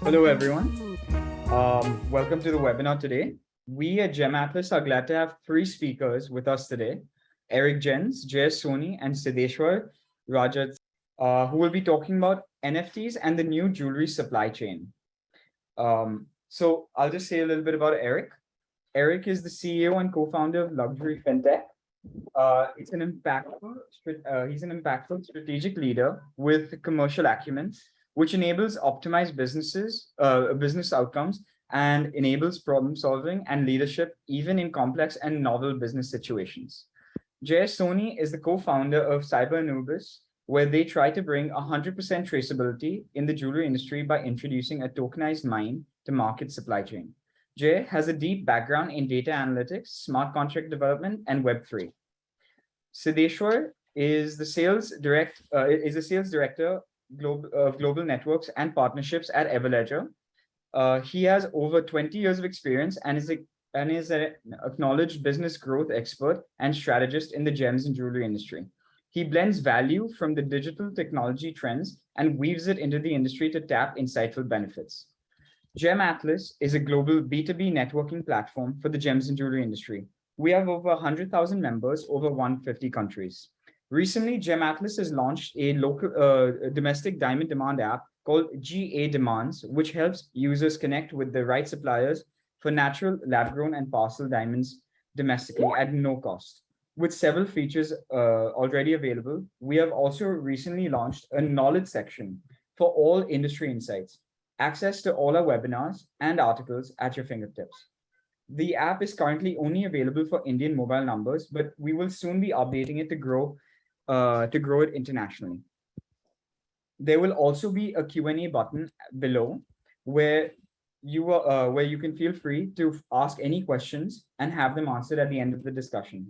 Hello, everyone. Welcome to the webinar today. We at Gem Atlas are glad to have three speakers with us today: Erik Jens, Jai Soni, and Siddheshwar Rajadhyax, who will be talking about NFTs and the new jewelry supply chain. So I'll just say a little bit about Erik. Erik is the CEO and co-founder of Luxury FinTech. He's an impactful strategic leader with commercial acumen, which enables optimized business outcomes and enables problem solving and leadership even in complex and novel business situations. Jai Soni is the co-founder of Cyber Anubis, where they try to bring 100% traceability in the jewelry industry by introducing a tokenized mine to market supply chain. Jay has a deep background in data analytics, smart contract development, and Web3. Siddheshwar is the sales director of global networks and partnerships at Everledger. He has over 20 years of experience and is an acknowledged business growth expert and strategist in the gems and jewelry industry. He blends value from the digital technology trends and weaves it into the industry to tap insightful benefits. Gem Atlas is a global B2B networking platform for the gems and jewelry industry. We have over 100,000 members over 150 countries. Recently, Gem Atlas has launched a local domestic diamond demand app called GA Demands, which helps users connect with the right suppliers for natural, lab-grown, and parcel diamonds domestically at no cost. With several features already available, we have also recently launched a knowledge section for all industry insights, access to all our webinars and articles at your fingertips. The app is currently only available for Indian mobile numbers, but we will soon be updating it to grow it internationally. There will also be a Q&A button below where you can feel free to ask any questions and have them answered at the end of the discussion.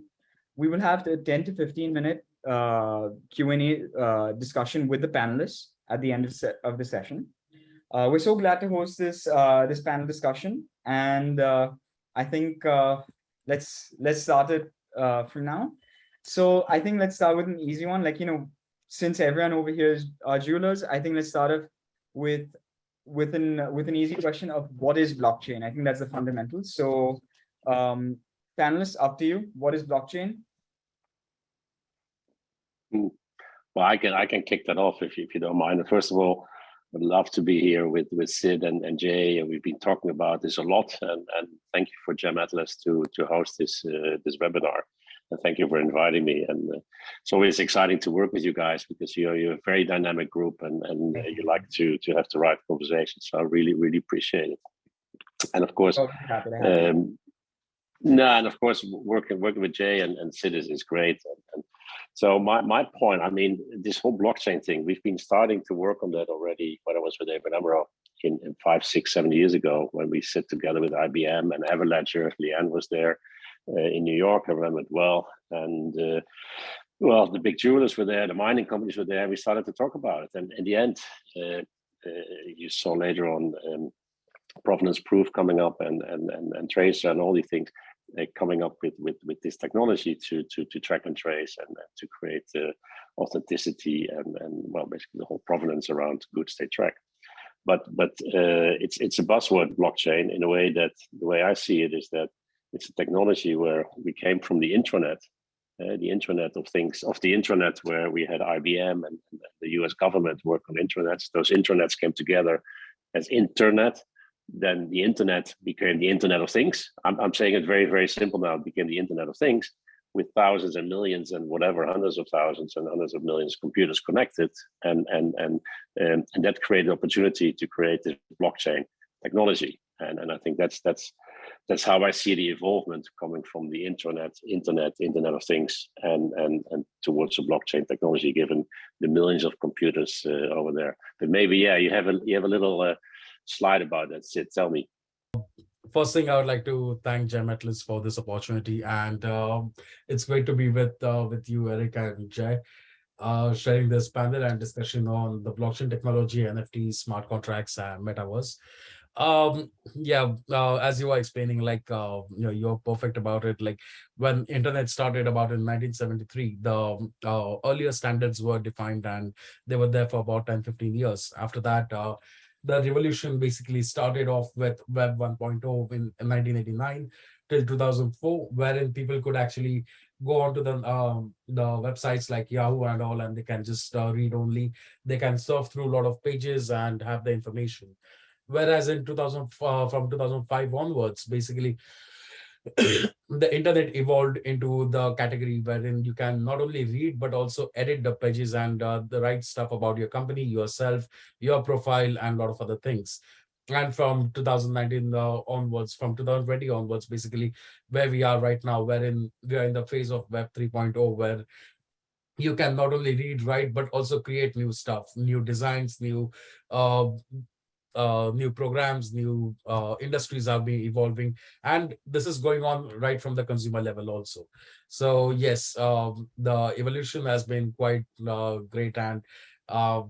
We will have the 10 to 15-minute Q&A discussion with the panelists at the end of the session. We're so glad to host this panel discussion, and I think let's start it from now. So I think let's start with an easy one. Since everyone over here is jewelers, I think let's start off with an easy question of what is blockchain. I think that's the fundamentals. So panelists, up to you. What is blockchain? Well, I can kick that off if you don't mind. First of all, I'd love to be here with Sid and Jay. We've been talking about this a lot, and thank you for Gem Atlas to host this webinar, and thank you for inviting me. And it's always exciting to work with you guys because you're a very dynamic group, and you like to have the right conversation. So I really appreciate it. And of course, and of course, working with Jay and Sid is great. And so my point, I mean, this whole blockchain thing, we've been starting to work on that already when I was with Amaro in 5, 6, 7 years ago, when we sit together with IBM and Everledger. Leanne was there in New York, I remember it well. And well, the big jewelers were there, the mining companies were there. We started to talk about it. And in the end, you saw later on provenance proof coming up and tracer and all these things coming up with this technology to track and trace and to create authenticity and well, basically the whole provenance around goods they track. But it's a buzzword, blockchain, in a way that the way I see it is that it's a technology where we came from the intranet of things, of the intranet where we had IBM and the US government work on intranets. Those intranets came together as internet. Then the internet became the Internet of Things. I'm saying it very simple now. It became the Internet of Things with thousands and millions and whatever, hundreds of thousands and hundreds of millions of computers connected, and that created opportunity to create this blockchain technology. And I think that's how I see the evolvement coming from the Internet of Things, and towards the blockchain technology, given the millions of computers over there. But maybe you have a little slide about that. Sid, tell me. First thing, I would like to thank Gem Atlas for this opportunity, and it's great to be with you, Erik and Jay, sharing this panel and discussion on the blockchain technology, NFTs, smart contracts, and Metaverse. As you were explaining, you're perfect about it. Like when internet started about in 1973, the earlier standards were defined and they were there for about 10-15 years. After that, the revolution basically started off with Web 1.0 in 1989 till 2004, wherein people could actually go onto the websites like Yahoo and all, and they can just read only. They can surf through a lot of pages and have the information. Whereas in 2000, from 2005 onwards, basically the internet evolved into the category wherein you can not only read but also edit the pages and the right stuff about your company, yourself, your profile, and a lot of other things. And from 2019 onwards, from 2020 onwards, basically where we are right now, wherein we are in the phase of Web 3.0, where you can not only read, write, but also create new stuff, new designs, uh, new programs, new industries are being evolving, and this is going on right from the consumer level also. So yes, the evolution has been quite great, and uh,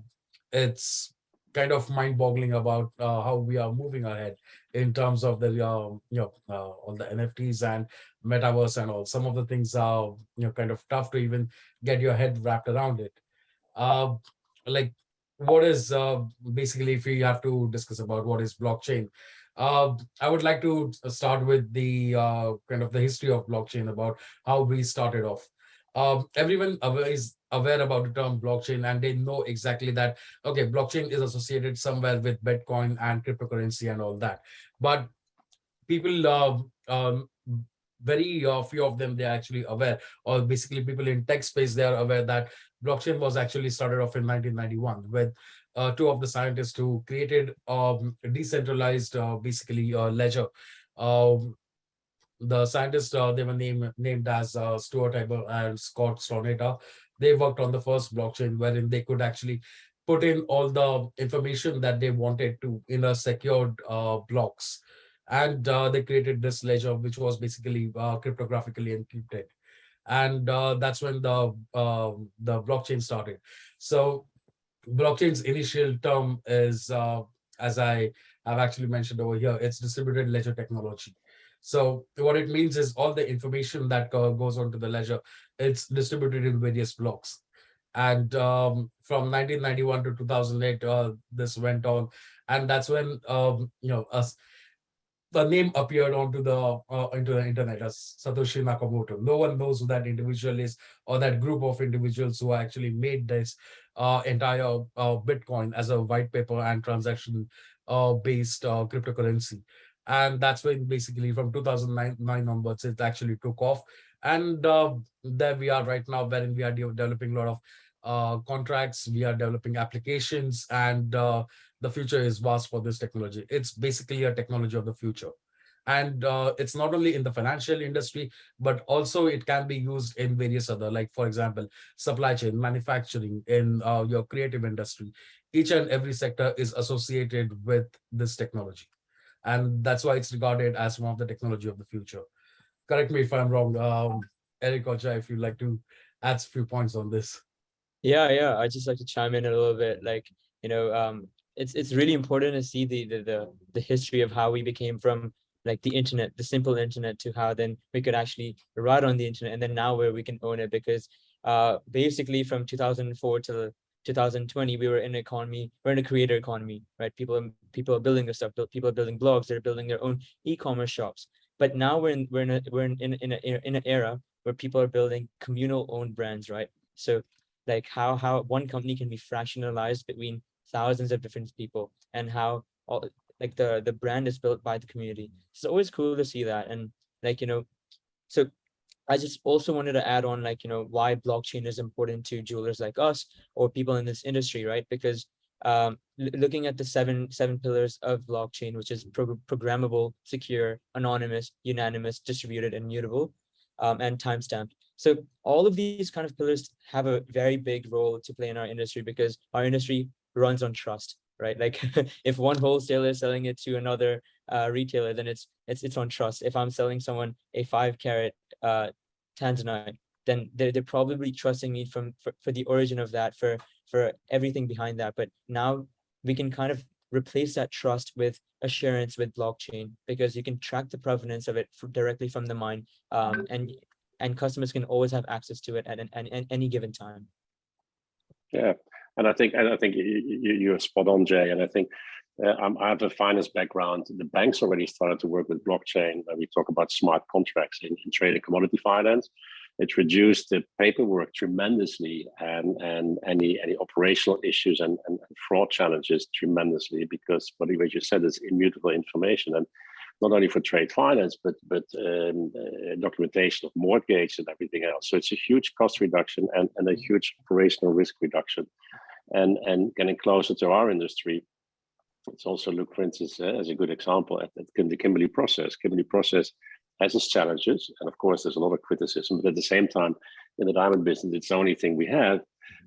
it's kind of mind-boggling about how we are moving ahead in terms of the all the NFTs and metaverse and all. Some of the things are kind of tough to even get your head wrapped around it. Uh, like what is basically, if we have to discuss about what is blockchain, I would like to start with the kind of the history of blockchain, about how we started off. Everyone is aware about the term blockchain, and they know exactly that, okay, blockchain is associated somewhere with Bitcoin and cryptocurrency and all that. But people, very few of them, they're actually aware, or basically people in tech space, they are aware that blockchain was actually started off in 1991 with two of the scientists who created a decentralized, basically ledger. Um, the scientists, they were named as Stuart Eber and Scott Stornata. They worked on the first blockchain, wherein they could actually put in all the information that they wanted to in a secured blocks. And they created this ledger, which was basically cryptographically encrypted. And that's when the blockchain started. So blockchain's initial term is, as I have actually mentioned over here, it's distributed ledger technology. So what it means is all the information that goes onto the ledger, it's distributed in various blocks. And from 1991 to 2008, this went on, and that's when the name appeared onto the into the internet as Satoshi Nakamoto. No one knows who that individual is, or that group of individuals who actually made this entire Bitcoin as a white paper and transaction based cryptocurrency. And that's when basically from 2009 onwards, it actually took off. And there we are right now, wherein we are developing a lot of contracts, we are developing applications, and the future is vast for this technology. It's basically a technology of the future. And it's not only in the financial industry, but also it can be used in various other, like for example, supply chain, manufacturing, in your creative industry. Each and every sector is associated with this technology. And that's why it's regarded as one of the technology of the future. Correct me if I'm wrong, Erik or Jai, if you'd like to add a few points on this. Yeah, I just like to chime in a little bit. Like, it's really important to see the history of how we became from like the internet, the simple internet, to how then we could actually write on the internet, and then now where we can own it. Because basically from 2004 to 2020, we were in an economy, we're in a creator economy, right? People are building their stuff, people are building blogs, they're building their own e-commerce shops. But now we're in an era where people are building communal owned brands, right? So like how one company can be fractionalized between thousands of different people, and how all like the brand is built by the community. It's always cool to see that. And like, so I just also wanted to add on, like, why blockchain is important to jewelers like us or people in this industry, right? Because looking at the seven pillars of blockchain, which is programmable, secure, anonymous, unanimous, distributed, and mutable, and timestamped. So all of these kind of pillars have a very big role to play in our industry, because our industry runs on trust, right? Like if one wholesaler is selling it to another retailer, then it's on trust. If I'm selling someone a 5-carat tanzanite, then they're probably trusting me for the origin of that, for everything behind that. But now we can kind of replace that trust with assurance with blockchain, because you can track the provenance of it directly from the mine, and customers can always have access to it at any given time. Yeah, and I think you're spot on, Jay. And I think I have a finance background. The banks already started to work with blockchain when we talk about smart contracts in trade and commodity finance. It reduced the paperwork tremendously and any operational issues and fraud challenges tremendously, because what you said is immutable information, and not only for trade finance, but documentation of mortgage and everything else. So it's a huge cost reduction and a huge operational risk reduction. And getting closer to our industry, it's also look, for instance, as a good example at the Kimberley process. Kimberley process has its challenges, and of course, there's a lot of criticism. But at the same time, in the diamond business, it's the only thing we have.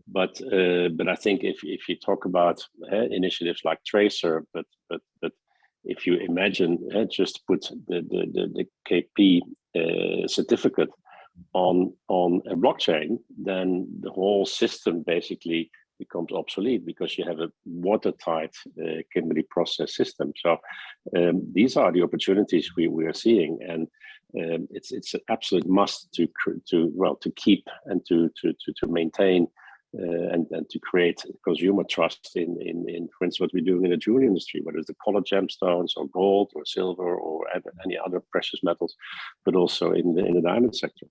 But I think if you talk about initiatives like Tracer, but if you imagine just put the KP certificate on a blockchain, then the whole system basically becomes obsolete, because you have a watertight Kimberley process system. So these are the opportunities we are seeing, and it's an absolute must to keep and to maintain and to create consumer trust in for instance what we're doing in the jewelry industry, whether it's the colored gemstones or gold or silver or any other precious metals, but also in the diamond sector.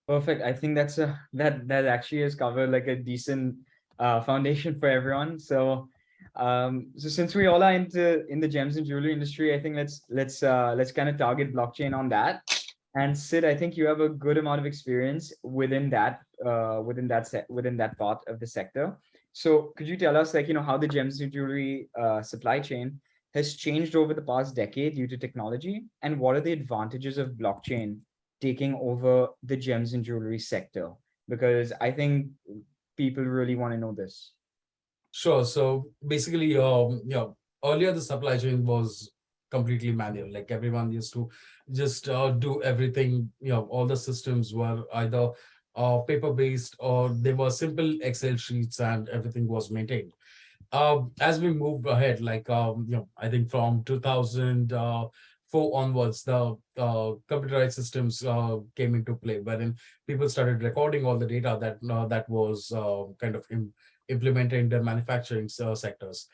Perfect. I think that's that actually has covered like a decent foundation for everyone. So so since we all are in the gems and jewelry industry, I think let's kind of target blockchain on that. And Sid, I think you have a good amount of experience within that part of the sector. So could you tell us, like, how the gems and jewelry supply chain has changed over the past decade due to technology, and what are the advantages of blockchain taking over the gems and jewelry sector? Because I think people really want to know this. Sure. So basically, earlier the supply chain was completely manual. Like everyone used to just do everything. All the systems were either paper-based, or they were simple Excel sheets, and everything was maintained. As we moved ahead, like I think from 2004 onwards, the computerized systems came into play, wherein people started recording all the data that was kind of implemented in the manufacturing sectors.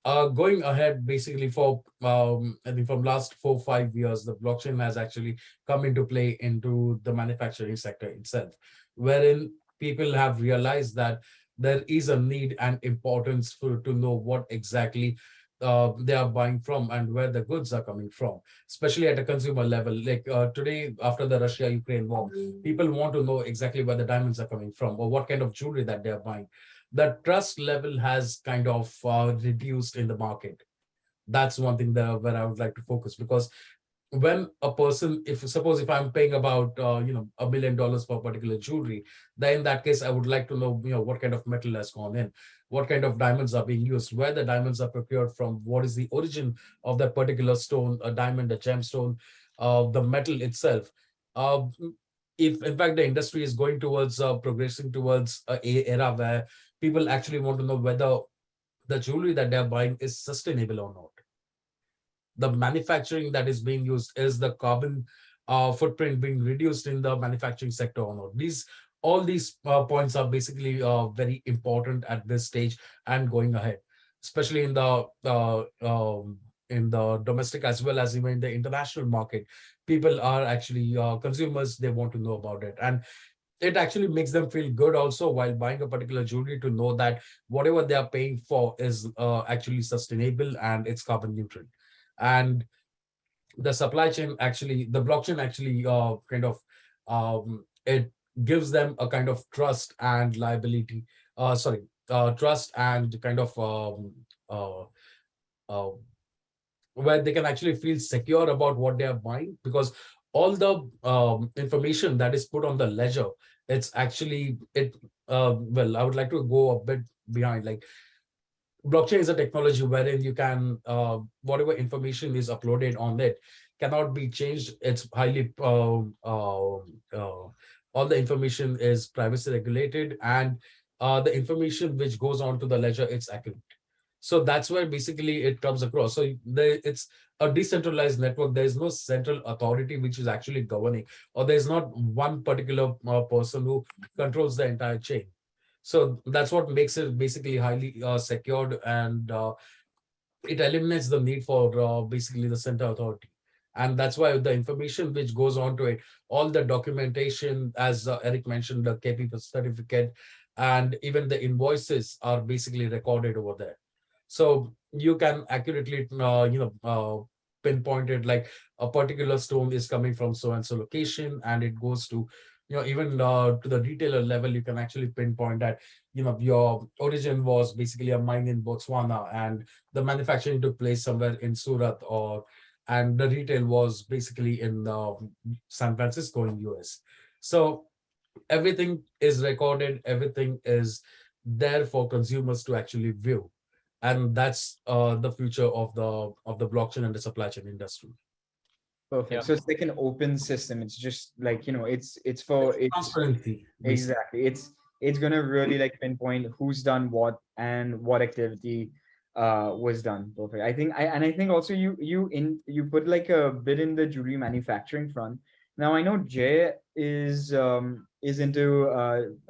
Going ahead, basically for I think from last 4-5 years, the blockchain has actually come into play into the manufacturing sector itself, wherein people have realized that there is a need and importance to know what exactly they are buying from and where the goods are coming from, especially at a consumer level. Like today, after the Russia-Ukraine war, people want to know exactly where the diamonds are coming from or what kind of jewelry that they are buying. The trust level has kind of reduced in the market. That's one thing where I would like to focus, because when a person, suppose if I'm paying about $1 million for particular jewelry, then in that case I would like to know what kind of metal has gone in, what kind of diamonds are being used, where the diamonds are procured from, what is the origin of that particular stone, a diamond, a gemstone, the metal itself. If in fact the industry is going towards progressing towards a era where people actually want to know whether the jewelry that they're buying is sustainable or not. The manufacturing that is being used, is the carbon footprint being reduced in the manufacturing sector or not. All these points are basically very important at this stage and going ahead, especially in the domestic as well as even in the international market. People are actually consumers, they want to know about it, and it actually makes them feel good also while buying a particular jewelry to know that whatever they are paying for is actually sustainable and it's carbon neutral. And the supply chain actually, the blockchain actually it gives them a kind of trust and liability, trust and kind of where they can actually feel secure about what they are buying, because all the information that is put on the ledger, it's actually well, I would like to go a bit behind. Like, blockchain is a technology wherein you can whatever information is uploaded on it cannot be changed. It's highly all the information is privacy regulated, and the information which goes on to the ledger, it's accurate. So that's where basically it comes across. So it's a decentralized network. There is no central authority which is actually governing, or there's not one particular person who controls the entire chain. So that's what makes it basically highly secured, and it eliminates the need for basically the center authority. And that's why the information which goes on to it, all the documentation, as Erik mentioned, the KP certificate, and even the invoices are basically recorded over there. So you can accurately, pinpoint it, like a particular stone is coming from so and so location, and it goes to, even to the retailer level. You can actually pinpoint that, your origin was basically a mine in Botswana, and the manufacturing took place somewhere in Surat, and the retail was basically in San Francisco in US. So everything is recorded, everything is there for consumers to actually view, and that's the future of the blockchain and the supply chain industry. Perfect. Yeah. So it's like an open system. It's just like, it's for it's Transparency, basically. exactly. It's gonna really like pinpoint who's done what and what activity was done. Perfect. I think also you put like a bit in the jewelry manufacturing front. Now I know Jay is into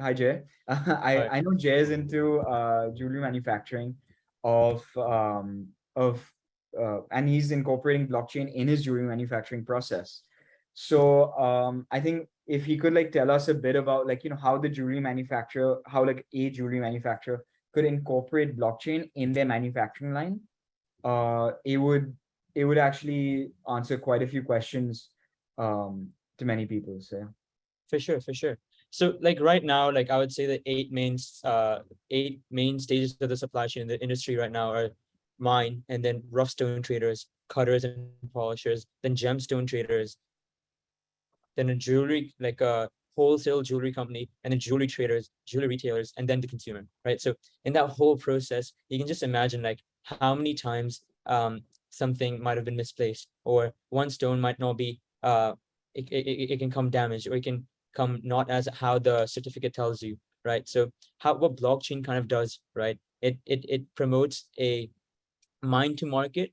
hi Jay. Right. I know Jay is into jewelry manufacturing of and he's incorporating blockchain in his jewelry manufacturing process. So I think if he could like tell us a bit about like how the jewelry manufacturer, how like a jewelry manufacturer could incorporate blockchain in their manufacturing line, it would actually answer quite a few questions to many people. So For sure, for sure. So like right now, like I would say the eight main stages of the supply chain in the industry right now are mine, and then rough stone traders, cutters and polishers, then gemstone traders, then a jewelry, like a wholesale jewelry company, and then jewelry traders, jewelry retailers, and then the consumer, right? So in that whole process, you can just imagine like how many times something might have been misplaced, or one stone might not be it can come damaged, or it can come not as how the certificate tells you, right? So what blockchain kind of does, right? It promotes a mine to market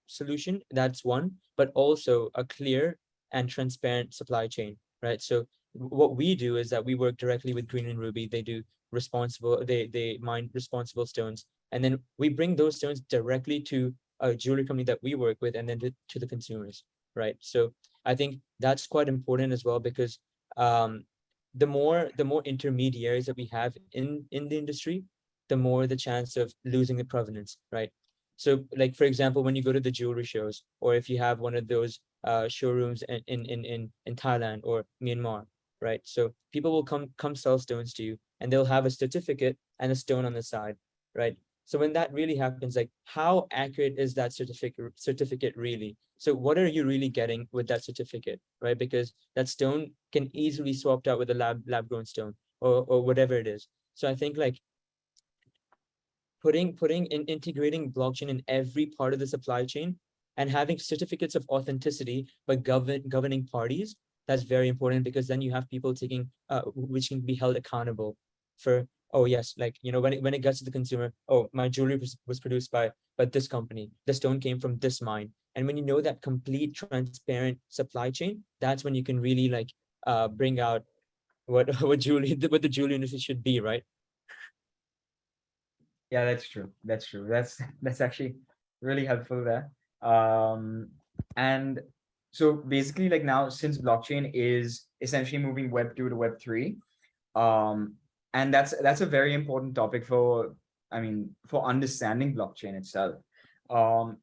solution, that's one, but also a clear and transparent supply chain, right? So what we do is that we work directly with Green and Ruby. They do they mine responsible stones, and then we bring those stones directly to a jewelry company that we work with, and then to the consumers, right? So I think that's quite important as well, because the more intermediaries that we have in the industry, the more the chance of losing the provenance, right? So like, for example, when you go to the jewelry shows, or if you have one of those showrooms in Thailand or Myanmar, right? So people will come sell stones to you, and they'll have a certificate and a stone on the side, right? So when that really happens, like how accurate is that certificate really? So what are you really getting with that certificate, right? Because that stone can easily be swapped out with a lab grown stone, or whatever it is. So I think like integrating blockchain in every part of the supply chain, and having certificates of authenticity by governing parties, that's very important, because then you have people taking which can be held accountable for, oh yes, like when it gets to the consumer, oh, my jewelry was produced by this company, the stone came from this mine. And when you know that complete transparent supply chain, that's when you can really like bring out what what the jewelry industry should be, right? yeah, that's true. That's true. That's actually really helpful there. And so basically, like now, since blockchain is essentially moving Web 2 to Web 3, um, and that's a very important topic for, I mean, for understanding blockchain itself.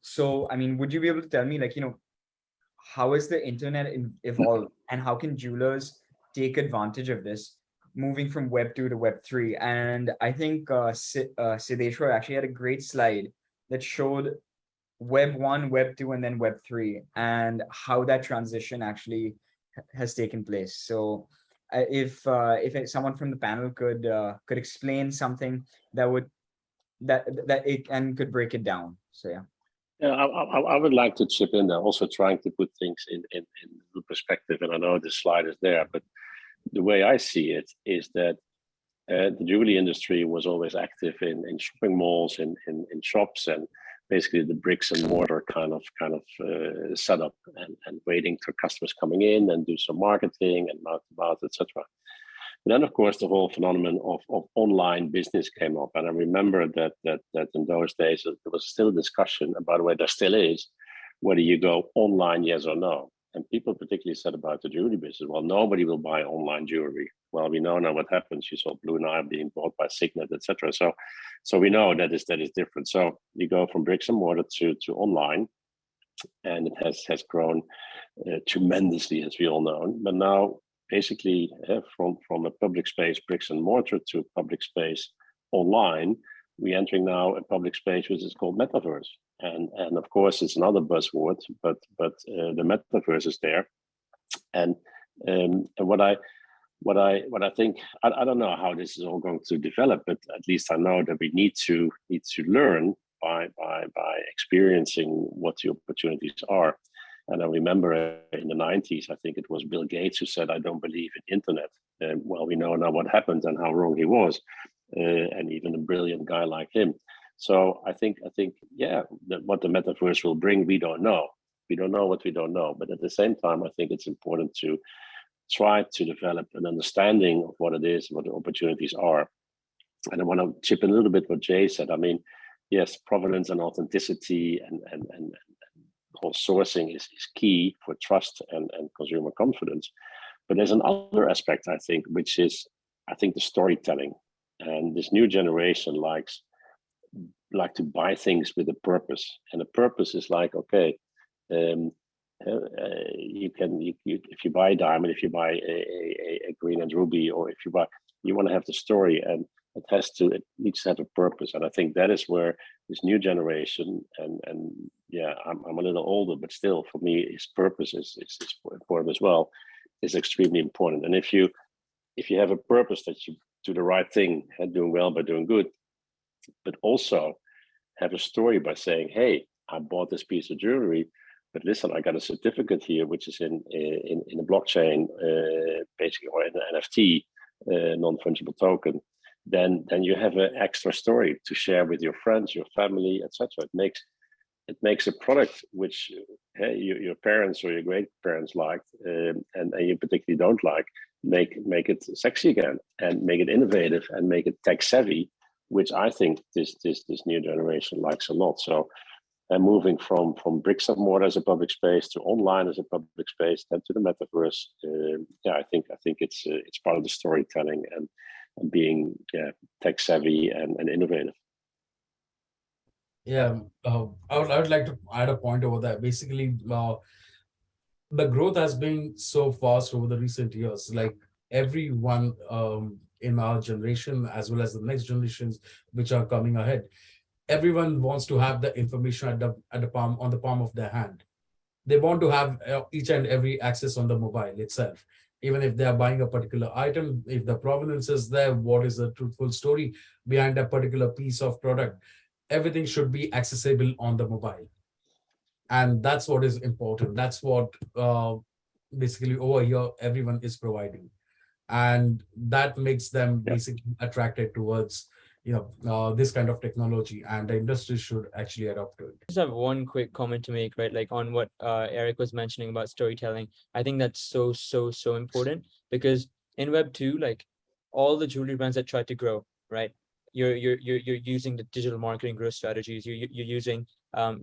So I mean, would you be able to tell me, like, how has the internet evolved, and how can jewelers take advantage of this, moving from Web 2 to Web 3? And I think Siddheshwar actually had a great slide that showed Web 1, Web 2, and then Web 3, and how that transition actually has taken place. So someone from the panel could explain something that would that it and could break it down. So yeah. Yeah, I would like to chip in there, also trying to put things in the perspective. And I know the slide is there, but the way I see it is that the jewelry industry was always active in shopping malls, in shops, and basically the bricks and mortar kind of setup, and waiting for customers coming in and do some marketing and mouth to mouth, etc. But then, of course, the whole phenomenon of online business came up. And I remember that in those days, there was still a discussion, and by the way, there still is, whether you go online, yes or no. And people particularly said about the jewelry business, well, nobody will buy online jewelry. Well, we know now what happens. You saw Blue Nile being bought by Signet, etc. So we know that is different. So you go from bricks and mortar to online, and it has grown tremendously, as we all know. But now, basically, from a public space, bricks and mortar, to public space online, we're entering now a public space which is called Metaverse. And of course, it's another buzzword, but the Metaverse is there. And what I think, I don't know how this is all going to develop, but at least I know that we need to learn by experiencing what the opportunities are. And I remember in the 90s, I think it was Bill Gates who said, "I don't believe in internet." Well, we know now what happened and how wrong he was, and even a brilliant guy like him. So I think, yeah, that what the Metaverse will bring, we don't know. We don't know what we don't know. But at the same time, I think it's important to try to develop an understanding of what it is, what the opportunities are. And I want to chip in a little bit what Jay said. I mean, yes, provenance and authenticity and whole sourcing is key for trust and consumer confidence. But there's another aspect, I think, which is, I think, the storytelling. And this new generation like to buy things with a purpose. And the purpose is like, okay, you if you buy a diamond, if you buy a green and ruby, or if you want to have the story, and it needs to have a purpose. And I think that is where this new generation, and yeah, I'm a little older, but still for me, his purpose is important as well, is extremely important. And if you have a purpose that you do the right thing and doing well by doing good, but also have a story by saying, hey, I bought this piece of jewelry, but listen, I got a certificate here, which is in a blockchain, basically, or in an NFT, non-fungible token. Then you have an extra story to share with your friends, your family, etc. It makes a product which your parents or your great parents liked, and you particularly don't like. Make it sexy again, and make it innovative, and make it tech savvy, which I think this new generation likes a lot. So, and moving from bricks and mortar as a public space to online as a public space, then to the Metaverse, yeah, I think it's part of the storytelling and being tech savvy and innovative. Yeah, I would like to add a point over there. Basically, the growth has been so fast over the recent years. Like everyone in our generation, as well as the next generations which are coming ahead, everyone wants to have the information on the palm of their hand. They want to have each and every access on the mobile itself. Even if they are buying a particular item, if the provenance is there, what is the truthful story behind a particular piece of product, everything should be accessible on the mobile. And that's what is important. That's what basically over here everyone is providing. And that makes them basically attracted towards this kind of technology, and the industry should actually adopt to it. I just have one quick comment to make, right? Like on what Erik was mentioning about storytelling. I think that's so important, because in Web 2, like all the jewelry brands that try to grow, right? You're using the digital marketing growth strategies. You're using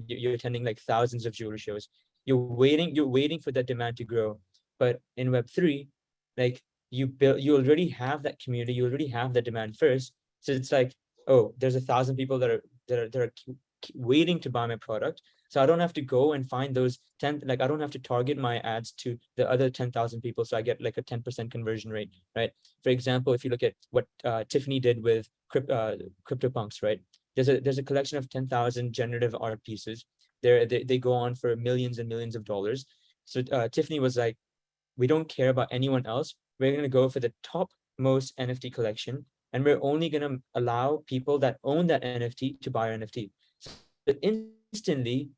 you're attending like thousands of jewelry shows. You're waiting for that demand to grow. But in Web 3, like you already have that community, you already have that demand first. So it's like, oh, there's 1,000 people that are waiting to buy my product. So I don't have to go and find those 10, like I don't have to target my ads to the other 10,000 people. So I get like a 10% conversion rate, right? For example, if you look at what Tiffany did with CryptoPunks, right? There's a collection of 10,000 generative art pieces. They go on for millions and millions of dollars. So Tiffany was like, we don't care about anyone else. We're going to go for the top most NFT collection. And we're only going to allow people that own that NFT to buy our NFT. So instantly,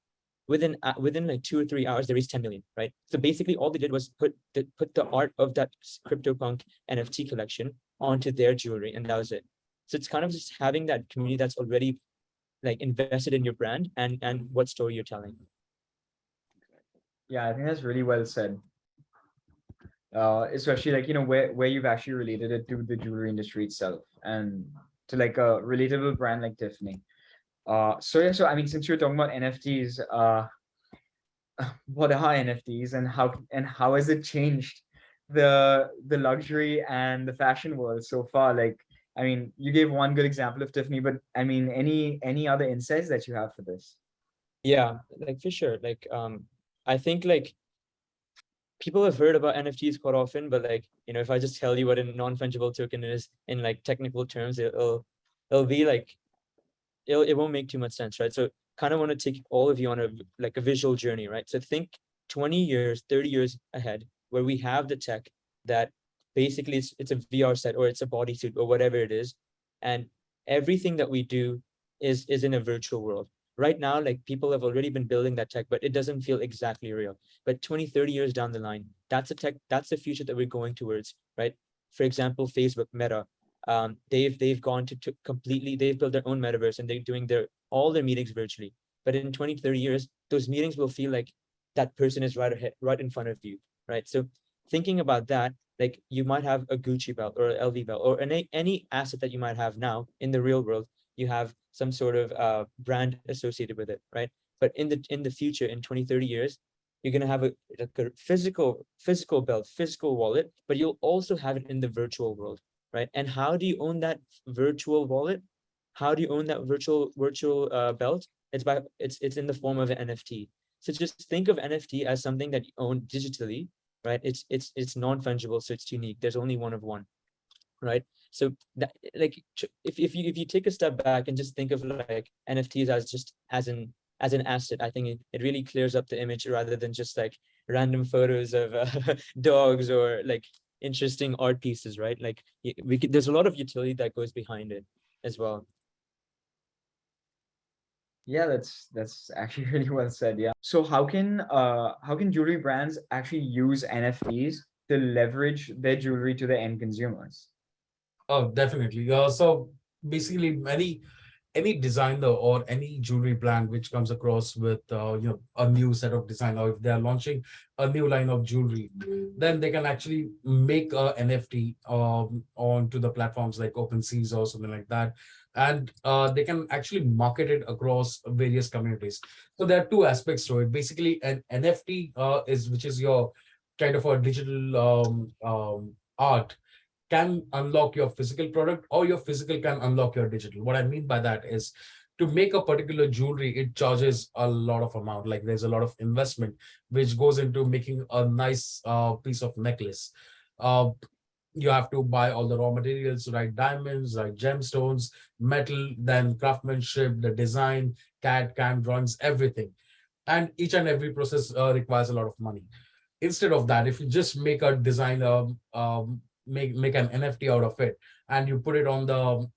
within like 2 or 3 hours, there is 10 million, right? So basically, all they did was put the art of that CryptoPunk NFT collection onto their jewelry, and that was it. So it's kind of just having that community that's already like invested in your brand and what story you're telling. Yeah, I think that's really well said. especially like, where you've actually related it to the jewelry industry itself and to like a relatable brand like Tiffany. So yeah, so I mean, since you're talking about NFTs, what are NFTs and how has it changed the luxury and the fashion world so far? Like, I mean, you gave one good example of Tiffany, but I mean, any other insights that you have for this? Yeah, like for sure. Like I think like people have heard about NFTs quite often, but like, if I just tell you what a non-fungible token is in like technical terms, it'll be like it won't make too much sense, right? So kind of want to take all of you on a visual journey, right? So think 20 years, 30 years ahead, where we have the tech that basically it's a VR set or it's a bodysuit or whatever it is, and everything that we do is in a virtual world. Right now, like people have already been building that tech, but it doesn't feel exactly real. But 20, 30 years down the line, that's the future that we're going towards, right? For example, Facebook, Meta, they've gone to completely, they've built their own metaverse and they're doing all their meetings virtually. But in 20, 30 years, those meetings will feel like that person is right in front of you, right? So thinking about that, like you might have a Gucci belt or an LV belt or any asset that you might have now in the real world, you have some sort of brand associated with it, right? But in the future, in 20, 30 years, you're going to have like a physical belt, physical wallet, but you'll also have it in the virtual world, right? And how do you own that virtual wallet? How do you own that virtual belt? It's in the form of an NFT. So just think of NFT as something that you own digitally, right? It's non-fungible, so it's unique. There's only one of one, right? So that, like, if you take a step back and just think of like NFTs as just as an asset, I think it really clears up the image rather than just like random photos of dogs or like interesting art pieces, right? Like there's a lot of utility that goes behind it as well. Yeah, that's actually really well said. Yeah. So how can jewelry brands actually use NFTs to leverage their jewelry to the end consumers? Oh, definitely. So basically, any designer or any jewelry brand which comes across with a new set of design, or if they are launching a new line of jewelry, then they can actually make a NFT onto the platforms like OpenSeas or something like that, and they can actually market it across various communities. So there are two aspects to it. Basically, an NFT which is your kind of a digital art can unlock your physical product, or your physical can unlock your digital. What I mean by that is, to make a particular jewelry, it charges a lot of amount. Like there's a lot of investment which goes into making a nice piece of necklace. Uh, you have to buy all the raw materials, right? Diamonds, right? Gemstones, metal, then craftsmanship, the design, CAD, CAM drawings, everything. And each and every process requires a lot of money. Instead of that, if you just make a design, make an NFT out of it, and you put it on the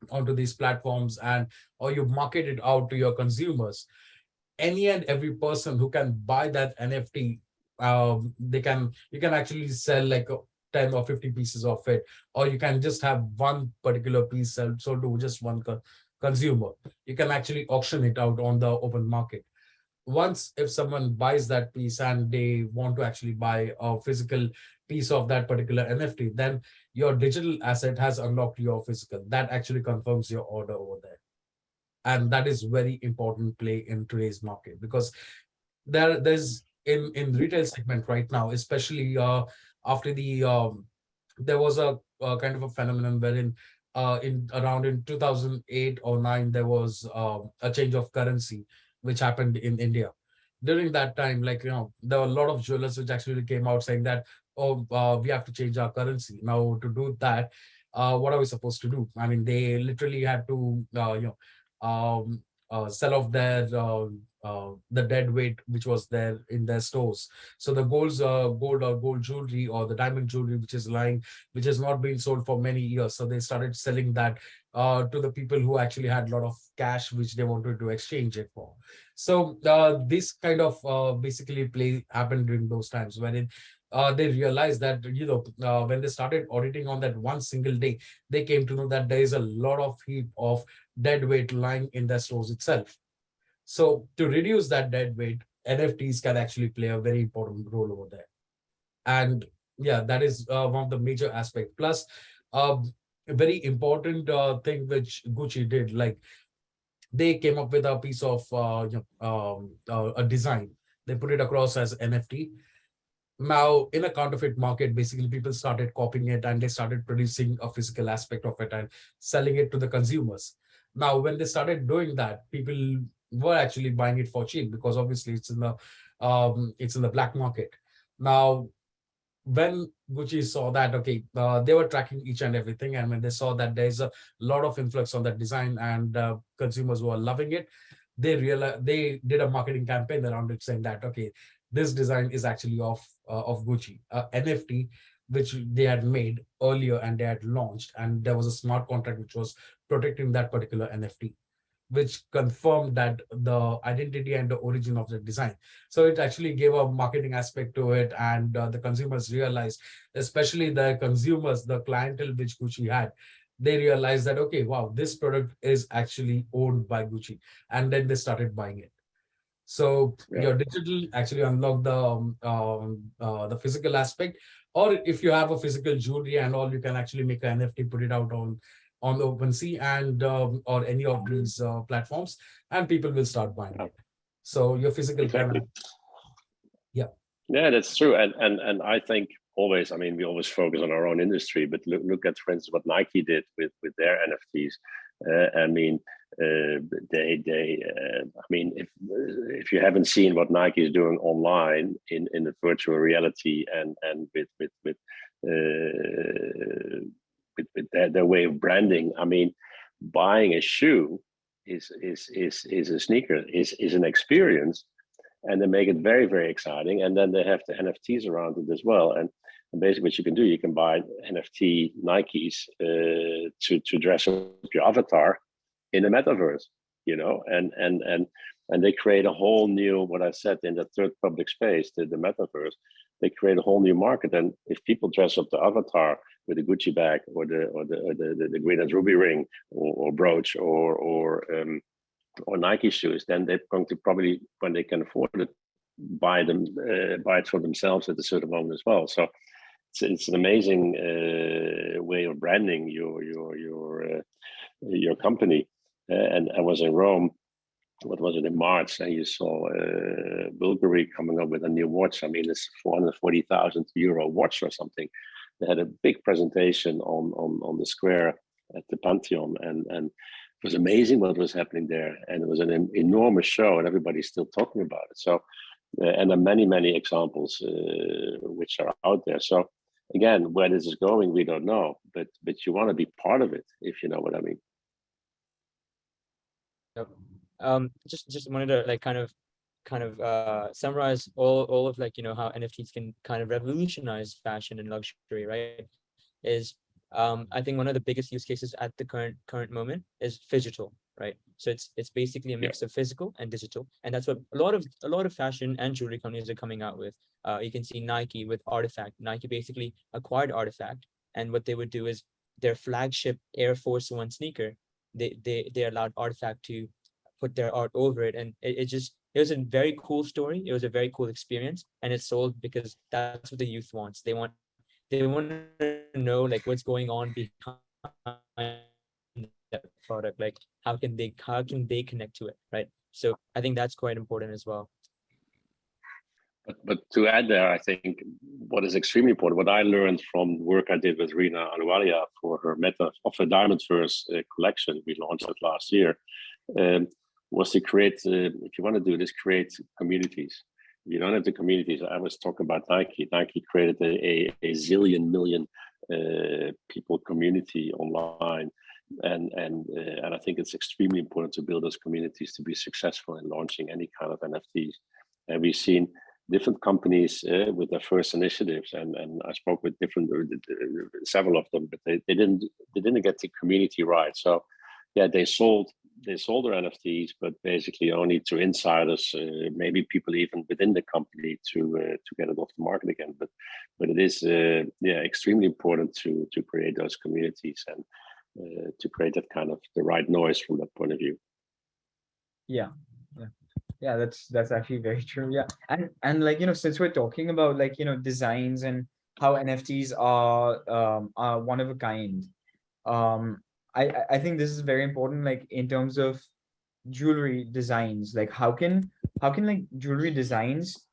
onto these platforms, and or you market it out to your consumers, any and every person who can buy that NFT, you can actually sell like 10 or 50 pieces of it, or you can just have one particular piece sold to just one consumer. You can actually auction it out on the open market. Once, if someone buys that piece and they want to actually buy a physical piece of that particular NFT, then your digital asset has unlocked your physical. That actually confirms your order over there. And that is very important play in today's market, because there's in retail segment right now, especially after there was a kind of a phenomenon wherein in around in 2008 or 9, there was a change of currency which happened in India. During that time, like, there were a lot of jewelers which actually came out saying that, oh, we have to change our currency. Now, to do that, what are we supposed to do? I mean, they literally had to, sell off the dead weight which was there in their stores. So the gold or gold jewelry or the diamond jewelry which is lying, which has not been sold for many years, so they started selling that to the people who actually had a lot of cash which they wanted to exchange it for. So this kind of basically play happened during those times, wherein they realized that, when they started auditing on that one single day, they came to know that there is a lot of heap of dead weight lying in their stores itself. So to reduce that dead weight, NFTs can actually play a very important role over there. And yeah, that is one of the major aspects. Plus, a very important thing which Gucci did, like they came up with a piece of a design. They put it across as NFT. Now, in a counterfeit market, basically people started copying it and they started producing a physical aspect of it and selling it to the consumers. Now, when they started doing that, people were actually buying it for cheap because obviously it's in the black market. Now, when Gucci saw that, okay, they were tracking each and everything, and when they saw that there's a lot of influx on that design and consumers were loving it, they did a marketing campaign around it, saying that, okay, this design is actually of Gucci, NFT, which they had made earlier and they had launched, and there was a smart contract which was protecting that particular NFT, which confirmed that the identity and the origin of the design. So it actually gave a marketing aspect to it, and the consumers realized, especially the consumers, the clientele which Gucci had, they realized that, okay, wow, this product is actually owned by Gucci, and then they started buying it. So your digital actually unlock the physical aspect, or if you have a physical jewelry and all, you can actually make an NFT, put it out on the OpenSea and or any of these platforms, and people will start buying it. So your physical Exactly. Yeah, that's true. And I think always, I mean, we always focus on our own industry, but look at, for instance, what Nike did with their NFTs. I mean, I mean, if you haven't seen what Nike is doing online in the virtual reality and with their way of branding, I mean, buying a shoe is a sneaker, is an experience, and they make it very, very exciting. And then they have the NFTs around it as well. And basically what you can do, you can buy NFT Nikes to dress up your avatar in the metaverse, you know, and they create a whole new, what I said, in the third public space, the metaverse, they create a whole new market. And if people dress up the avatar with a Gucci bag or the green and ruby ring or brooch or Nike shoes, then they're going to probably, when they can afford it, buy it for themselves at a certain moment as well. So it's an amazing way of branding your company. And I was in Rome, what was it, in March, and you saw Bulgari coming up with a new watch. I mean, it's 440,000 euro watch or something. They had a big presentation on the square at the Pantheon, and it was amazing what was happening there. And it was an enormous show, and everybody's still talking about it. So, and there are many examples which are out there. So again, where this is going, we don't know, but you want to be part of it, if you know what I mean. Just wanted to like kind of summarize all of, like, you know, how NFTs can kind of revolutionize fashion and luxury, right? Is I think one of the biggest use cases at the current moment is phygital, right? So it's basically a mix of physical and digital, and that's what a lot of fashion and jewelry companies are coming out with. You can see Nike with Artifact. Nike basically acquired Artifact, and what they would do is their flagship Air Force One sneaker, they allowed Artifact to put their art over it, and it was a very cool story. It was a very cool experience, and it sold because that's what the youth wants. They want to know, like, what's going on behind that product, like how can they connect to it, right? So I think that's quite important as well. But to add there, I think what is extremely important, what I learned from work I did with Rina Aluwalia for her Diamondverse collection we launched it last year, was to create, if you want to do this, create communities. If you don't have the communities, I was talking about Nike. Nike created a zillion million people community online. And I think it's extremely important to build those communities to be successful in launching any kind of NFTs. And we've seen different companies with their first initiatives, and I spoke with several of them, but they didn't get the community right. So yeah, they sold their NFTs, but basically only to insiders, maybe people even within the company to get it off the market again. But it is extremely important to create those communities and to create that kind of the right noise from that point of view. Yeah. Yeah, that's actually very true. Yeah. And like, since we're talking about like, designs and how NFTs are one of a kind, um, I think this is very important, like in terms of jewelry designs. Like how can like jewelry designs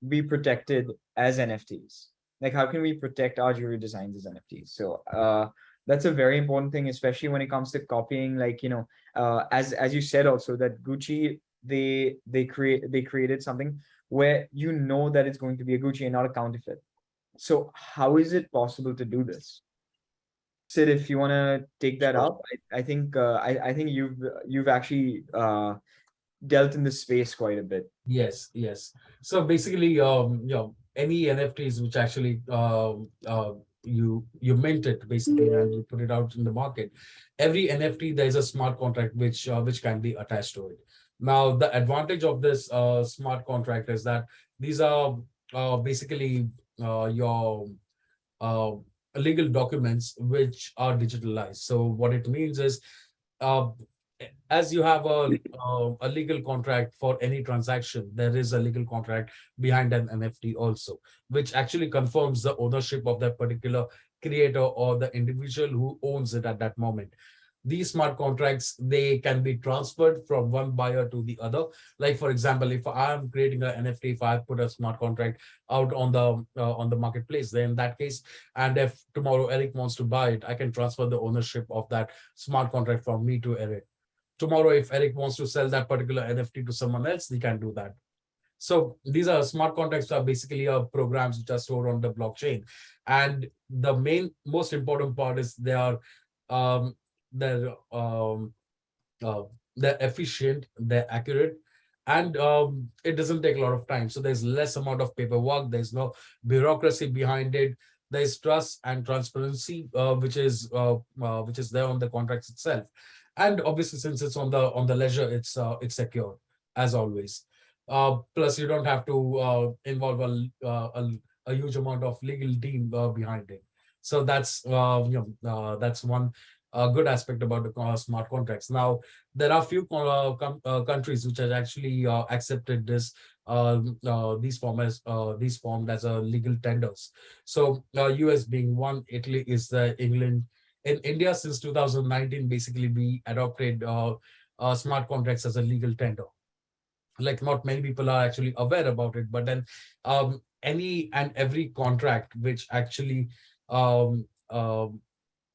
be protected as NFTs? Like how can we protect our jewelry designs as NFTs? So that's a very important thing, especially when it comes to copying. Like, as you said also, that Gucci, they created something where that it's going to be a Gucci and not a counterfeit. So how is it possible to do this? Sid, if you want to take that up, I think you've actually dealt in this space quite a bit. Yes, yes. So basically, any NFTs which actually you mint it basically and you put it out in the market. Every NFT there's a smart contract which can be attached to it. Now the advantage of this smart contract is that these are basically your uh, legal documents which are digitalized. So what it means is, uh, as you have a legal contract for any transaction, there is a legal contract behind an NFT also, which actually confirms the ownership of that particular creator or the individual who owns it at that moment. These smart contracts, they can be transferred from one buyer to the other. Like for example, if I'm creating an NFT, if I put a smart contract out on the marketplace, then in that case, and if tomorrow Eric wants to buy it, I can transfer the ownership of that smart contract from me to Eric. Tomorrow, if Eric wants to sell that particular NFT to someone else, he can do that. So these are smart contracts, are basically programs which are stored on the blockchain. And the most important part is um, they're um, uh, they're efficient, they're accurate, and it doesn't take a lot of time. So there's less amount of paperwork. There's no bureaucracy behind it. There's trust and transparency, which is there on the contracts itself. And obviously, since it's on the ledger, it's secure as always. Plus, you don't have to involve a huge amount of legal team behind it. So that's one good aspect about the smart contracts. Now, there are few countries which have actually accepted these formed as a legal tenders. So US being one, Italy is the England. In India, since 2019, basically we adopted smart contracts as a legal tender. Like not many people are actually aware about it, but then any and every contract which actually um, um,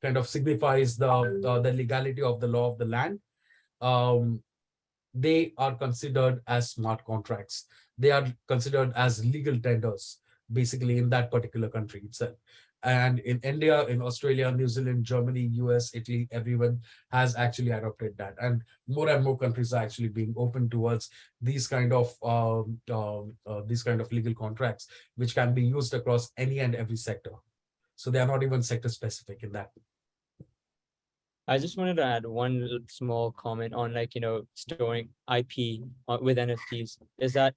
kind of signifies the legality of the law of the land, um, they are considered as smart contracts. They are considered as legal tenders, basically in that particular country itself. And in India, in Australia, New Zealand, Germany, US, Italy, everyone has actually adopted that. And more countries are actually being open towards these kind of legal contracts, which can be used across any and every sector. So they are not even sector specific in that. I just wanted to add one small comment on storing IP with NFTs is that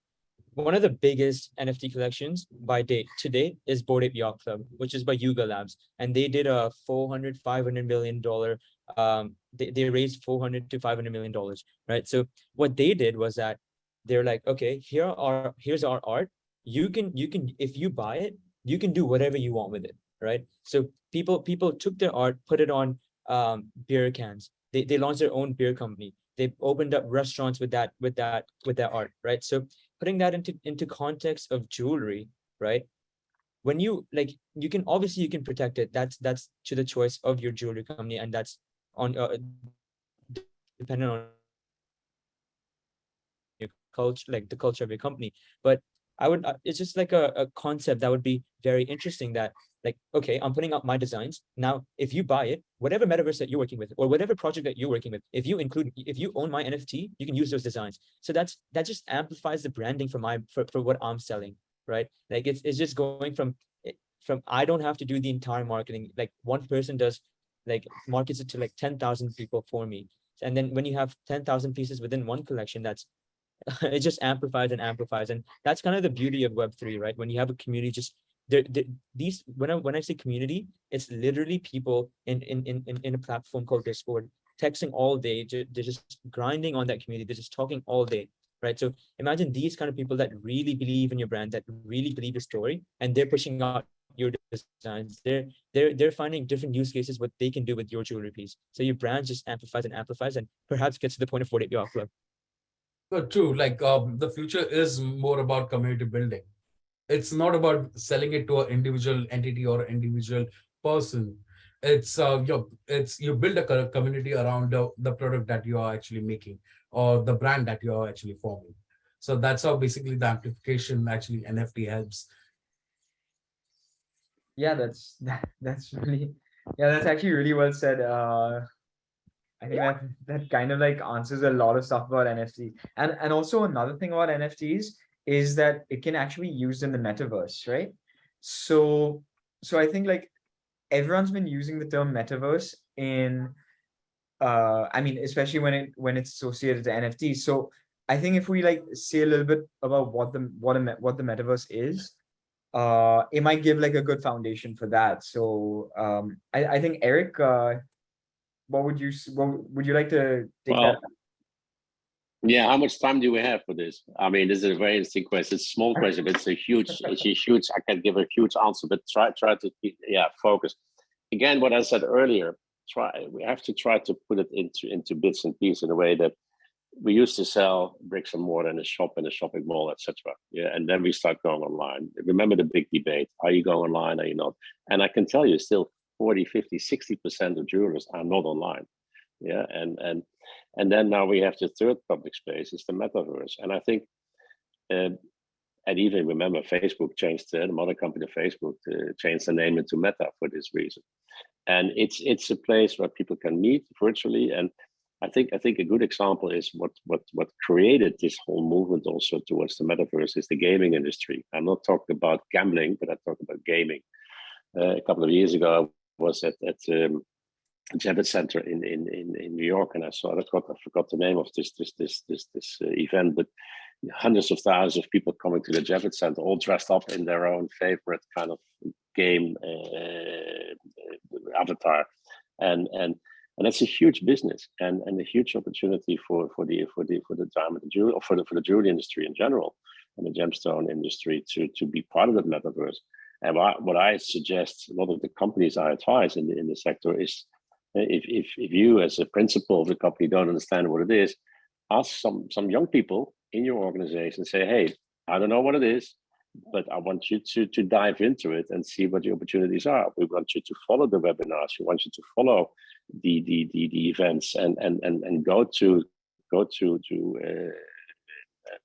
one of the biggest NFT collections to date is Bored Ape Yacht Club, which is by Yuga Labs. And they did a $500 million. They raised $400 to $500 million, right? So what they did was that they're like, okay, here's our art. You can, if you buy it, you can do whatever you want with it, right? So people took their art, put it on beer cans. They launched their own beer company. They opened up restaurants with that art, right? So putting that into context of jewelry, right? When you can obviously you can protect it. That's to the choice of your jewelry company, and that's on dependent on your culture, like the culture of your company. But it's just like a concept that would be very interesting, that like, okay, I'm putting out my designs. Now, if you buy it, whatever metaverse that you're working with or whatever project that you're working with, if you own my NFT, you can use those designs. So that just amplifies the branding for what I'm selling, right? Like it's just going from I don't have to do the entire marketing. Like one person does, like markets it to like 10,000 people for me. And then when you have 10,000 pieces within one collection, that's it just amplifies and amplifies. And that's kind of the beauty of Web3, right? When you have a community, just these when I say community, it's literally people in a platform called Discord, texting all day. They're just grinding on that community. They're just talking all day, right? So imagine these kind of people that really believe in your brand, that really believe your story, and they're pushing out your designs. They're finding different use cases what they can do with your jewelry piece. So your brand just amplifies and perhaps gets to the point of 48 your club. So true. Like the future is more about community building. It's not about selling it to an individual entity or individual person. It's you build a community around the product that you are actually making or the brand that you are actually forming. So that's how basically the amplification actually NFT helps. Yeah, that's really, yeah, that's actually really well said. I think that kind of like answers a lot of stuff about NFTs. And also another thing about NFTs is that it can actually be used in the metaverse, right? So I think like everyone's been using the term metaverse in I mean, especially when it's associated to NFTs. So I think if we like say a little bit about what the metaverse is, it might give like a good foundation for that. So I think Erik, what would you like to take that? Well, yeah, how much time do we have for this? I mean, this is a very interesting question. It's a small question, but it's a huge, I can give a huge answer, but try to focus. Again, what I said earlier, we have to try to put it into bits and pieces in a way that we used to sell bricks and mortar in a shop, in a shopping mall, etc. Yeah, and then we start going online. Remember the big debate: are you going online? Are you not? And I can tell you, still 40, 50, 60% of jewelers are not online. Yeah, and then now we have the third public space, is the metaverse. And I think, and even remember, Facebook changed the mother company of Facebook changed the name into Meta for this reason. And it's a place where people can meet virtually. And I think a good example is what created this whole movement also towards the metaverse is the gaming industry. I'm not talking about gambling, but I talk about gaming. A couple of years ago, I was at Javits Center in New York, and I forgot the name of this event, but hundreds of thousands of people coming to the Javits Center, all dressed up in their own favorite kind of game avatar, and that's a huge business and a huge opportunity for the diamond jewelry, or for the jewelry industry in general, and the gemstone industry to be part of that metaverse. And what I suggest, a lot of the companies I advise in the sector is, if you as a principal of the company don't understand what it is, ask some young people in your organization, say, hey, I don't know what it is, but I want you to dive into it and see what the opportunities are. We want you to follow the webinars. We want you to follow the events and go to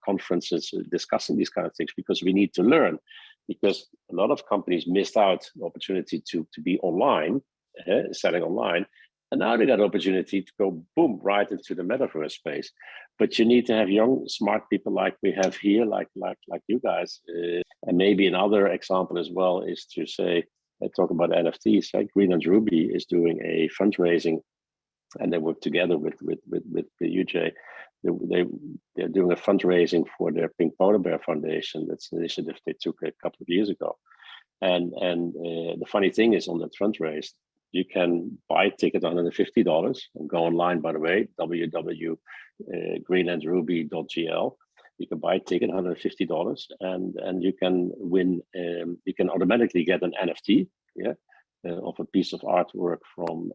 conferences discussing these kind of things, because we need to learn. Because a lot of companies missed out the opportunity to be online, selling online, and now they got an opportunity to go boom right into the metaverse space. But you need to have young, smart people like we have here, like you guys. And maybe another example as well is to say, talk about NFTs. Like Green and Ruby is doing a fundraising, and they work together with the UJ. They're doing a fundraising for their Pink Polar Bear Foundation. That's an initiative they took a couple of years ago. And the funny thing is, on that fundraise, you can buy a ticket $150 and go online, by the way, www.greenandruby.gl. You can buy a ticket $150 and you can win, you can automatically get an NFT, of a piece of artwork from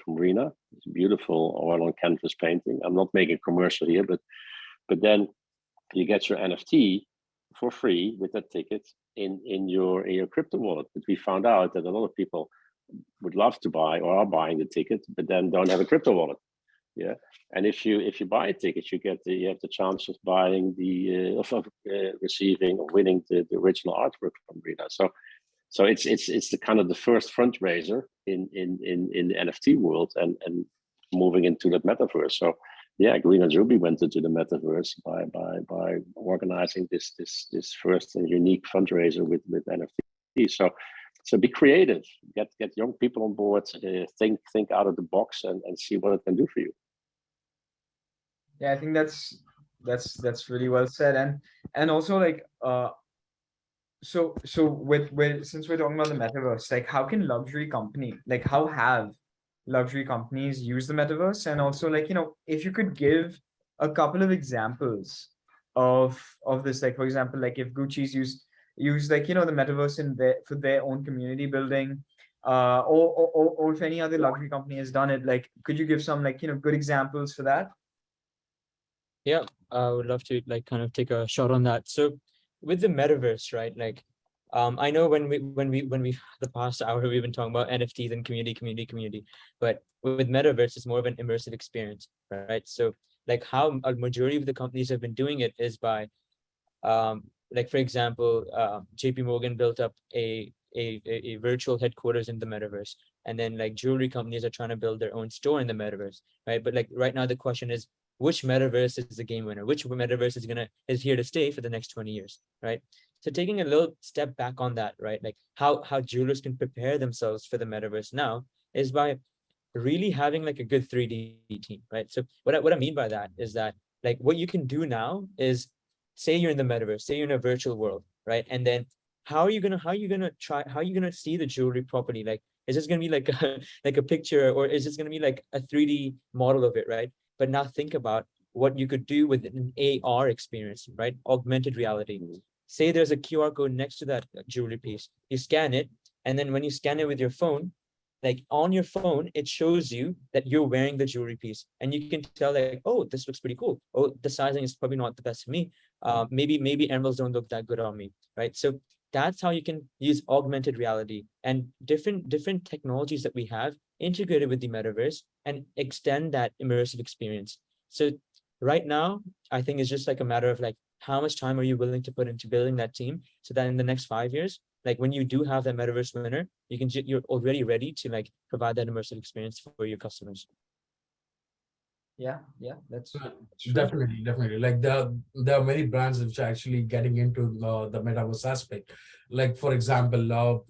Rena. It's a beautiful oil on canvas painting. I'm not making a commercial here, but then you get your NFT for free with that ticket in your crypto wallet. But we found out that a lot of people would love to buy or are buying the ticket, but then don't have a crypto wallet. Yeah, and if you buy a ticket, you have the chance of buying receiving or winning the original artwork from Rena. So it's the kind of the first fundraiser in the NFT world and moving into that metaverse. So yeah, Green and Ruby went into the metaverse by organizing this first and unique fundraiser with NFT. So be creative, get young people on board, think out of the box and see what it can do for you. Yeah, I think that's really well said. And also like so with since we're talking about the metaverse, like how have luxury companies use the metaverse? And also, like, if you could give a couple of examples of this? Like, for example, like if Gucci's use like, the metaverse in for their own community building, or if any other luxury company has done it, like, could you give some, like, good examples for that? Yeah, I would love to like kind of take a shot on that. So with the metaverse, right? Like, I know when we the past hour we've been talking about NFTs and community, but with metaverse, it's more of an immersive experience, right? So like how a majority of the companies have been doing it is by, like for example, JP Morgan built up a virtual headquarters in the metaverse, and then like jewelry companies are trying to build their own store in the metaverse, right? But like right now the question is, which metaverse is the game winner? Which metaverse is here to stay for the next 20 years, right? So taking a little step back on that, right? Like how jewelers can prepare themselves for the metaverse now is by really having like a good 3D team, right? So what I mean by that is that like what you can do now is, say you're in the metaverse, say you're in a virtual world, right? And then how are you gonna see the jewelry properly? Like, is this gonna be like a like a picture, or is this gonna be like a 3D model of it, right? But now think about what you could do with an AR experience, right? Augmented reality. Say there's a QR code next to that jewelry piece. You scan it, and then when you scan it with your phone, like on your phone, it shows you that you're wearing the jewelry piece, and you can tell like, oh, this looks pretty cool. Oh, the sizing is probably not the best for me. Maybe emeralds don't look that good on me, right? So that's how you can use augmented reality and different technologies that we have integrated with the metaverse and extend that immersive experience. So right now, I think it's just like a matter of like, how much time are you willing to put into building that team so that in the next 5 years, like when you do have that metaverse winner, you're already ready to like provide that immersive experience for your customers. Yeah, that's Definitely. Like there are many brands which are actually getting into the metaverse aspect. Like for example,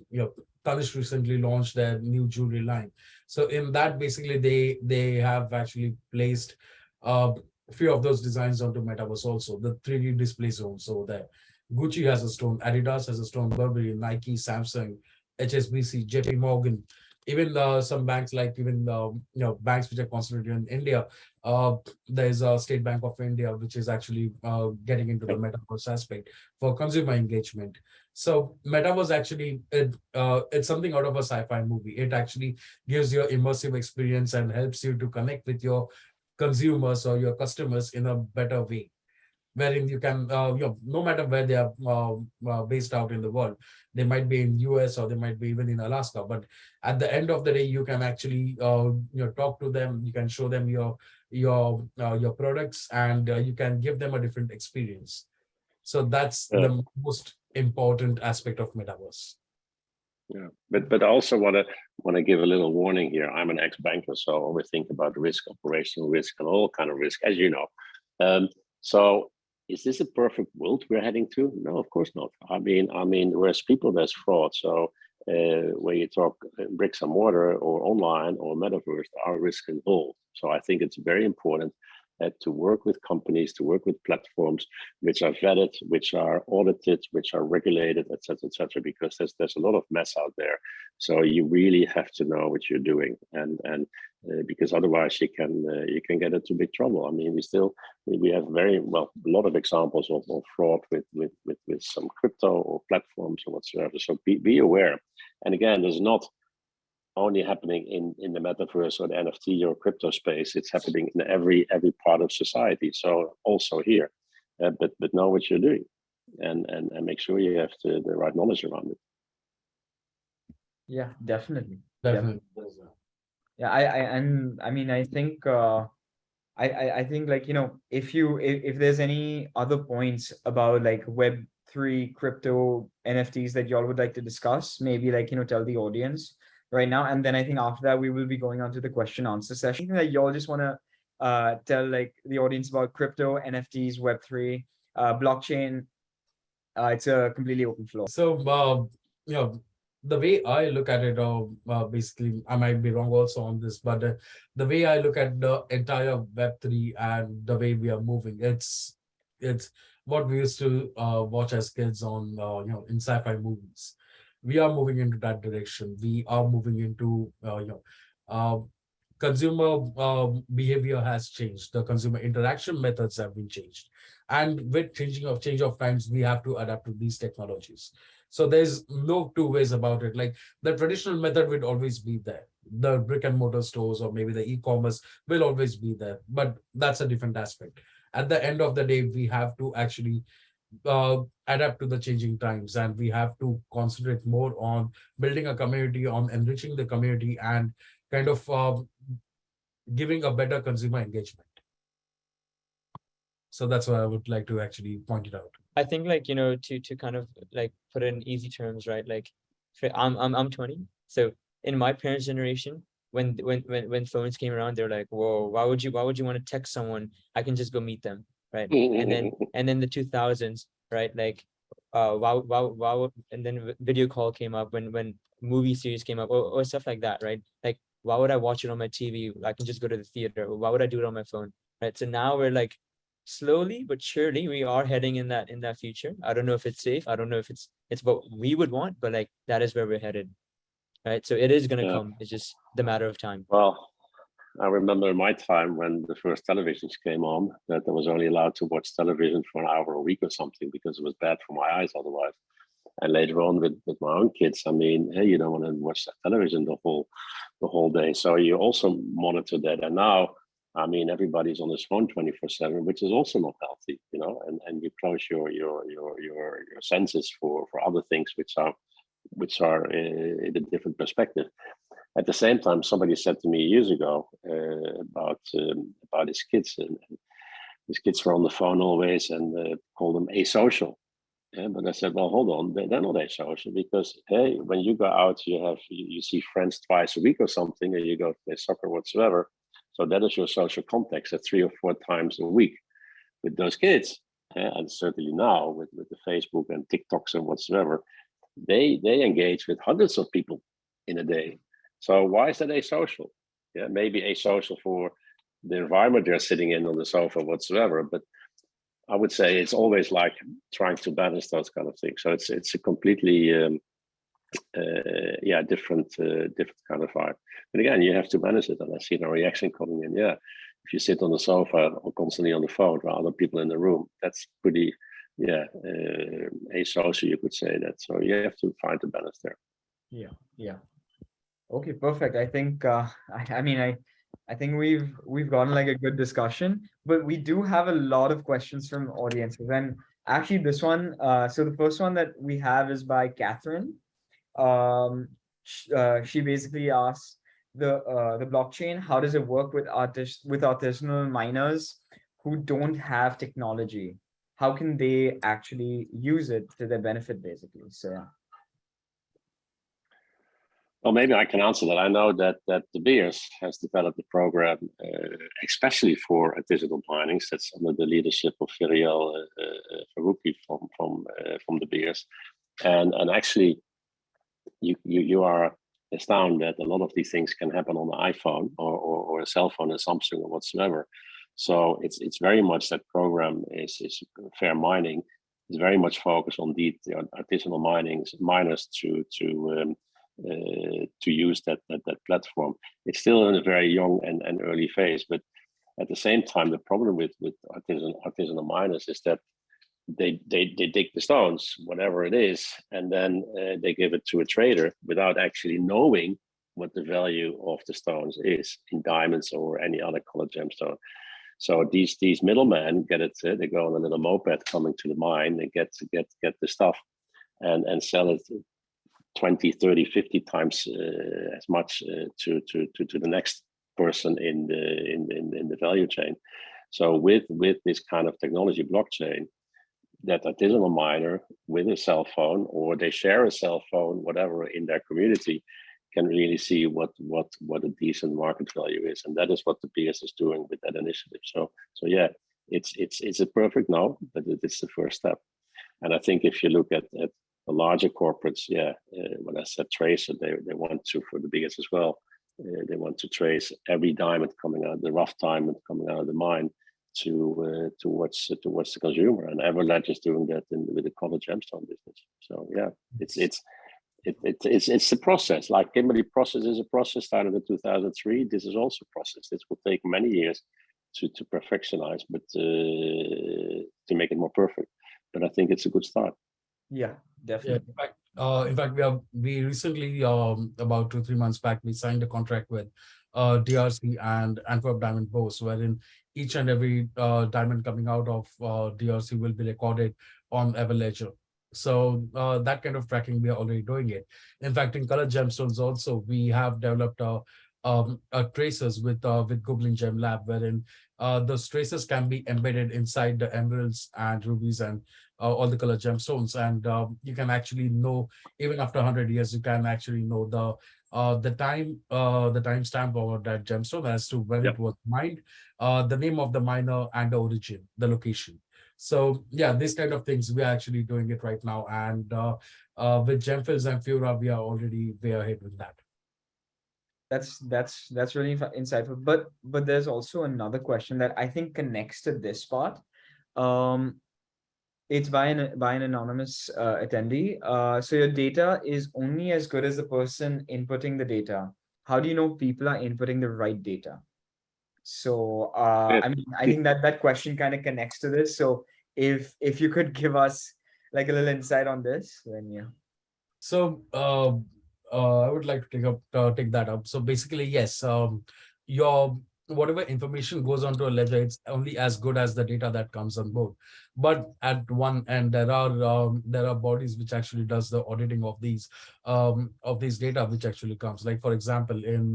Tanish recently launched their new jewelry line. So in that, basically they have actually placed a few of those designs onto metaverse also. The 3D display zones over there. Gucci has a stone, Adidas has a stone, Burberry, Nike, Samsung, HSBC, JP Morgan, even some banks like even banks which are concentrated in India. There's a State Bank of India, which is actually getting into the metaverse aspect for consumer engagement. So metaverse actually, it's something out of a sci-fi movie. It actually gives you an immersive experience and helps you to connect with your consumers or your customers in a better way, wherein you can, no matter where they are based out in the world, they might be in US or they might be even in Alaska, but at the end of the day, you can actually, talk to them, you can show them your products, and you can give them a different experience. So that's the most important aspect of metaverse. Yeah, but I also want to give a little warning here. I'm an ex-banker, so I always think about risk, operational risk, and all kind of risk, as you know. So is this a perfect world we're heading to? No, of course not. I mean, whereas people, there's fraud. So when you talk bricks and mortar or online or metaverse, there are risks involved. So I think it's very important to work with companies, to work with platforms which are vetted, which are audited, which are regulated, et cetera, because there's a lot of mess out there. So you really have to know what you're doing, and because otherwise you can get into big trouble. I mean, we have a lot of examples of fraud with some crypto or platforms or whatsoever. So be aware. And again, there's not only happening in the metaverse or the NFT or crypto space. It's happening in every part of society. So also here, but know what you're doing, and make sure you have the right knowledge around it. Yeah, definitely. Yeah, I mean, I think I think, like, if there's any other points about like Web3, crypto, NFTs that y'all would like to discuss, maybe like, tell the audience right now. And then I think after that, we will be going on to the question answer session. That y'all just want to tell like the audience about crypto, NFTs, Web3, blockchain. It's a completely open floor. So, the way I look at it, basically, I might be wrong also on this, but the way I look at the entire Web3 and the way we are moving, it's what we used to watch as kids on, in sci-fi movies. We are moving into that direction. We are moving into, consumer behavior has changed. The consumer interaction methods have been changed. And with change of times, we have to adapt to these technologies. So there's no two ways about it. Like the traditional method will always be there. The brick and mortar stores or maybe the e-commerce will always be there, but that's a different aspect. At the end of the day, we have to actually adapt to the changing times, and we have to concentrate more on building a community, on enriching the community, and kind of giving a better consumer engagement. So that's what I would like to actually point it out. I think, like, to kind of like put it in easy terms, right? Like, I'm 20, so in my parents' generation, when phones came around, they're like, whoa, why would you want to text someone? I can just go meet them, right? And then the 2000s, right? Like, wow, and then video call came up when movie series came up, or stuff like that, right? Like, why would I watch it on my TV? I can just go to the theater. Why would I do it on my phone, right? So now we're like, slowly but surely, we are heading in that future. I don't know if it's safe. I don't know if it's what we would want, but like, that is where we're headed, right? So it is going to come. It's just the matter of time. Well, I remember in my time when the first televisions came on, that I was only allowed to watch television for an hour a week or something because it was bad for my eyes otherwise. And later on with my own kids, I mean, hey, you don't want to watch that television the whole day. So you also monitor that. And now, I mean, everybody's on his phone 24/7, which is also not healthy, and you close your senses for other things which are in a different perspective. At the same time, somebody said to me years ago about his kids, and his kids were on the phone always and called them asocial. Yeah, but I said, well, hold on, they're not asocial, because hey, when you go out, you see friends twice a week or something, and you go play soccer whatsoever. So that is your social context at 3 or 4 times a week with those kids. And certainly now with the Facebook and TikToks and whatsoever, they engage with hundreds of people in a day. So why is that asocial? Yeah, maybe asocial for the environment they're sitting in on the sofa whatsoever, but I would say it's always like trying to balance those kind of things. So it's a completely different kind of vibe. But again, you have to manage it. And I see no reaction coming in. Yeah, if you sit on the sofa or constantly on the phone with other people in the room, that's pretty asocial, you could say that. So you have to find the balance there. Yeah. Okay, perfect. I think I think we've gotten like a good discussion, but we do have a lot of questions from audiences. And actually this one, so the first one that we have is by Catherine. She basically asks the blockchain, how does it work with artisanal miners who don't have technology? How can they actually use it to their benefit, basically? So yeah. Well, maybe I can answer that. I know that De Beers has developed a program, especially for artisanal minings. That's under the leadership of Viriel Farouki from De Beers, and actually, you are astounded that a lot of these things can happen on the iPhone or a cell phone, a Samsung or whatsoever. So it's very much that program is fair mining. It's very much focused on the artisanal miners to use that platform. It's still in a very young and early phase, but at the same time, the problem with artisanal miners is that they dig the stones, whatever it is, and then they give it to a trader without actually knowing what the value of the stones is in diamonds or any other colored gemstone. So these middlemen get it. They go on a little moped coming to the mine and get the stuff and sell it 20, 30, 50 times as much to the next person in the value chain. So with this kind of technology, blockchain, that artisanal miner with a cell phone, or they share a cell phone, whatever, in their community, can really see what a decent market value is, and that is what the PS is doing with that initiative. So yeah, it's a perfect no, but it's the first step. And I think if you look at the larger corporates, when I said trace, they want to, for the biggest as well, they want to trace every diamond coming out, the rough diamond coming out of the mine towards the consumer. And Everledge is doing that with the colored gemstone business. So yeah, it's a process. Like Kimberly process is a process started in 2003. This is also a process. This will take many years to perfectionize, but to make it more perfect. But I think it's a good start. Yeah, Yeah, definitely. in fact, we recently, about 2-3 months back, we signed a contract with DRC and Antwerp Diamond Bourse, wherein each and every diamond coming out of DRC will be recorded on Everledger. So that kind of tracking, we are already doing it. In fact, in colored gemstones also, we have developed tracers with Goblin Gem Lab, wherein those tracers can be embedded inside the emeralds and rubies and all the colored gemstones, and you can actually know, even after 100 years, you can actually know the timestamp of that gemstone as to when it was mined, the name of the miner, and the origin, the location. So yeah, these kind of things we are actually doing it right now, and with Gemfills and Fura, we are already way ahead with that. That's really insightful. But there's also another question that I think connects to this part. It's by an anonymous attendee. So your data is only as good as the person inputting the data. How do you know people are inputting the right data? So I mean, I think that question kind of connects to this. So if you could give us like a little insight on this, then yeah. So I would like to take that up. So basically, yes, your whatever information goes onto a ledger, it's only as good as the data that comes on board. But at one end, there are bodies which actually does the auditing of these data which actually comes. Like for example, in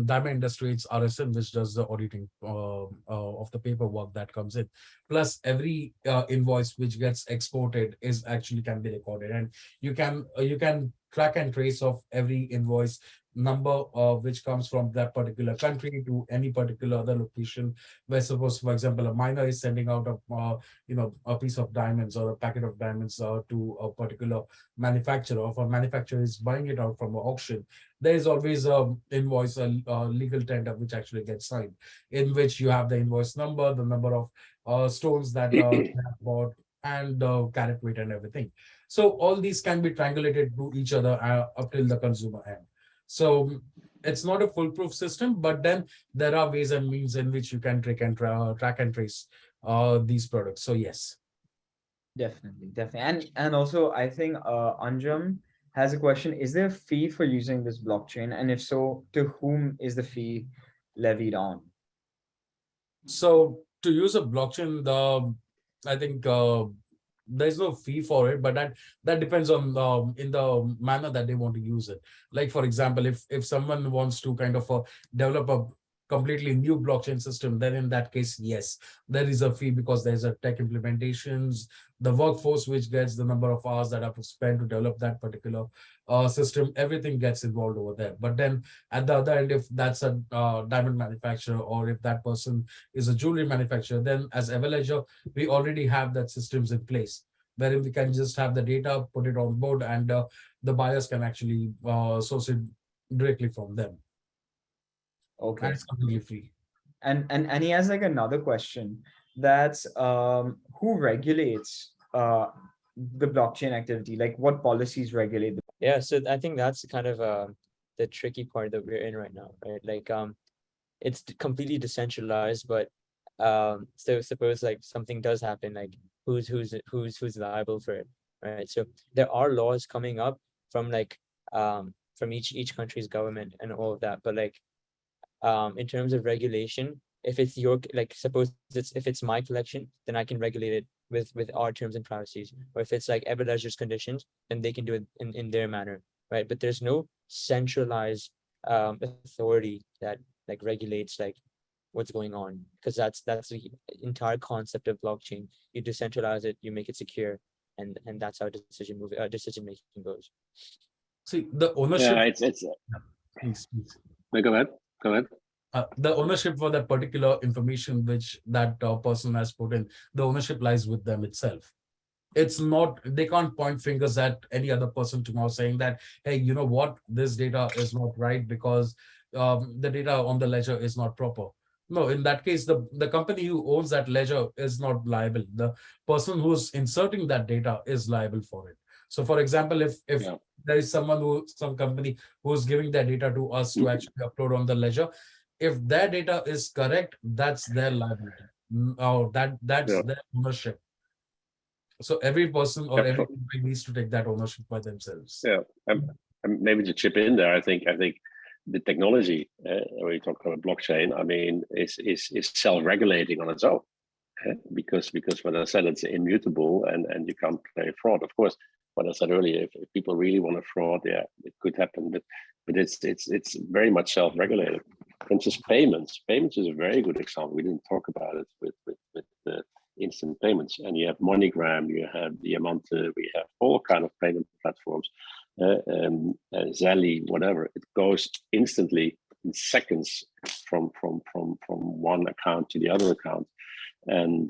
diamond industry, it's RSM which does the auditing of the paperwork that comes in. Plus, every invoice which gets exported is actually can be recorded, and you can track and trace of every invoice number which comes from that particular country to any particular other location. Where suppose, for example, a miner is sending out a piece of diamonds or a packet of diamonds to a particular manufacturer, or if a manufacturer is buying it out from an auction, there is always a invoice, a legal tender which actually gets signed, in which you have the invoice number, the number of stones that have bought, and the carat weight and everything. So all these can be triangulated to each other up till the consumer end. So it's not a foolproof system, but then there are ways and means in which you can track and trace these products. So yes. Definitely. And also I think Anjum has a question. Is there a fee for using this blockchain? And if so, to whom is the fee levied on? So to use a blockchain, I think there's no fee for it, but that depends on in the manner that they want to use it. Like for example, if someone wants to kind of develop a completely new blockchain system, then in that case, yes, there is a fee, because there's a tech implementations, the workforce which gets the number of hours that have to spend to develop that particular system, everything gets involved over there. But then at the other end, if that's a diamond manufacturer, or if that person is a jewelry manufacturer, then as Everledger, we already have that systems in place, wherein we can just have the data, put it on board, and the buyers can actually source it directly from them. Okay. And it's completely free. And he has like another question. That's who regulates the blockchain activity? Like what policies regulate the Yeah, so I think that's kind of the tricky part that we're in right now, right? Like it's completely decentralized, but so suppose like something does happen, like who's liable for it, right? So there are laws coming up from like from each country's government and all of that, but like in terms of regulation, if it's your, like suppose if it's my collection, then I can regulate it with our terms and privacies. Or if it's like Everledger's conditions, then they can do it in their manner, right? But there's no centralized authority that like regulates like what's going on, because that's the entire concept of blockchain. You decentralize it, you make it secure, and that's how decision making goes. See, the ownership. Yeah, it's. Please. Go ahead. The ownership for that particular information which that person has put in, the ownership lies with them itself. It's not, they can't point fingers at any other person tomorrow saying that, hey, you know what, this data is not right because the data on the ledger is not proper. No, in that case, the company who owns that ledger is not liable. The person who's inserting that data is liable for it. So for example, if Yeah. there is some company who's giving their data to us to actually upload on the ledger, if their data is correct, that's their liability. Or that's Yeah. their ownership. So every person or every Absolutely. company needs to take that ownership by themselves. Yeah, and maybe to chip in there, I think the technology when you talk about blockchain, I mean, is self-regulating on its own, because when I said it's immutable and you can't play fraud. Of course, what I said earlier, if people really want to fraud, yeah, it could happen, but it's very much self-regulated. For instance, payments is a very good example. We didn't talk about it with the instant payments, and you have MoneyGram, you have Diamante, we have all kind of payment platforms, Zelle, whatever. It goes instantly in seconds from one account to the other account, and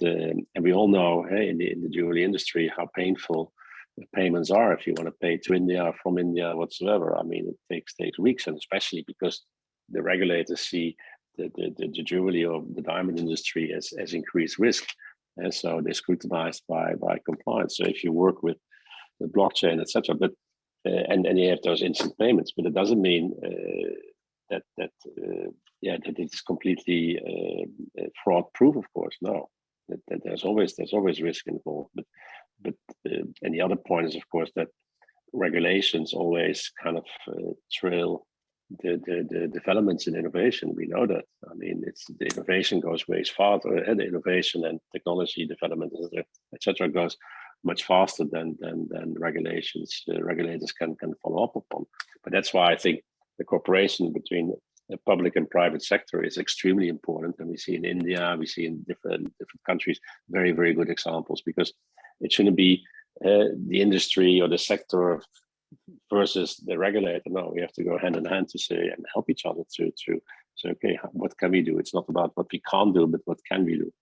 we all know, hey, in the jewelry industry, how painful the payments are if you want to pay to India, from India, whatsoever. I mean, it takes weeks, and especially because the regulators see the jewelry or the diamond industry as increased risk. And so they're scrutinized by compliance. So if you work with the blockchain, etc., but and you have those instant payments, but it doesn't mean that it's completely fraud proof. Of course, no. That there's always risk involved. But and the other point is, of course, that regulations always kind of trail the developments in innovation. We know that. I mean, it's the innovation goes way faster, and the innovation and technology development, etc., goes much faster than regulations. Regulators can follow up upon. But that's why I think the cooperation between the public and private sector is extremely important. And we see in India, we see in different countries, very, very good examples, because it shouldn't be the industry or the sector versus the regulator. No, we have to go hand in hand to say and help each other to say, okay, what can we do? It's not about what we can't do, but what can we do?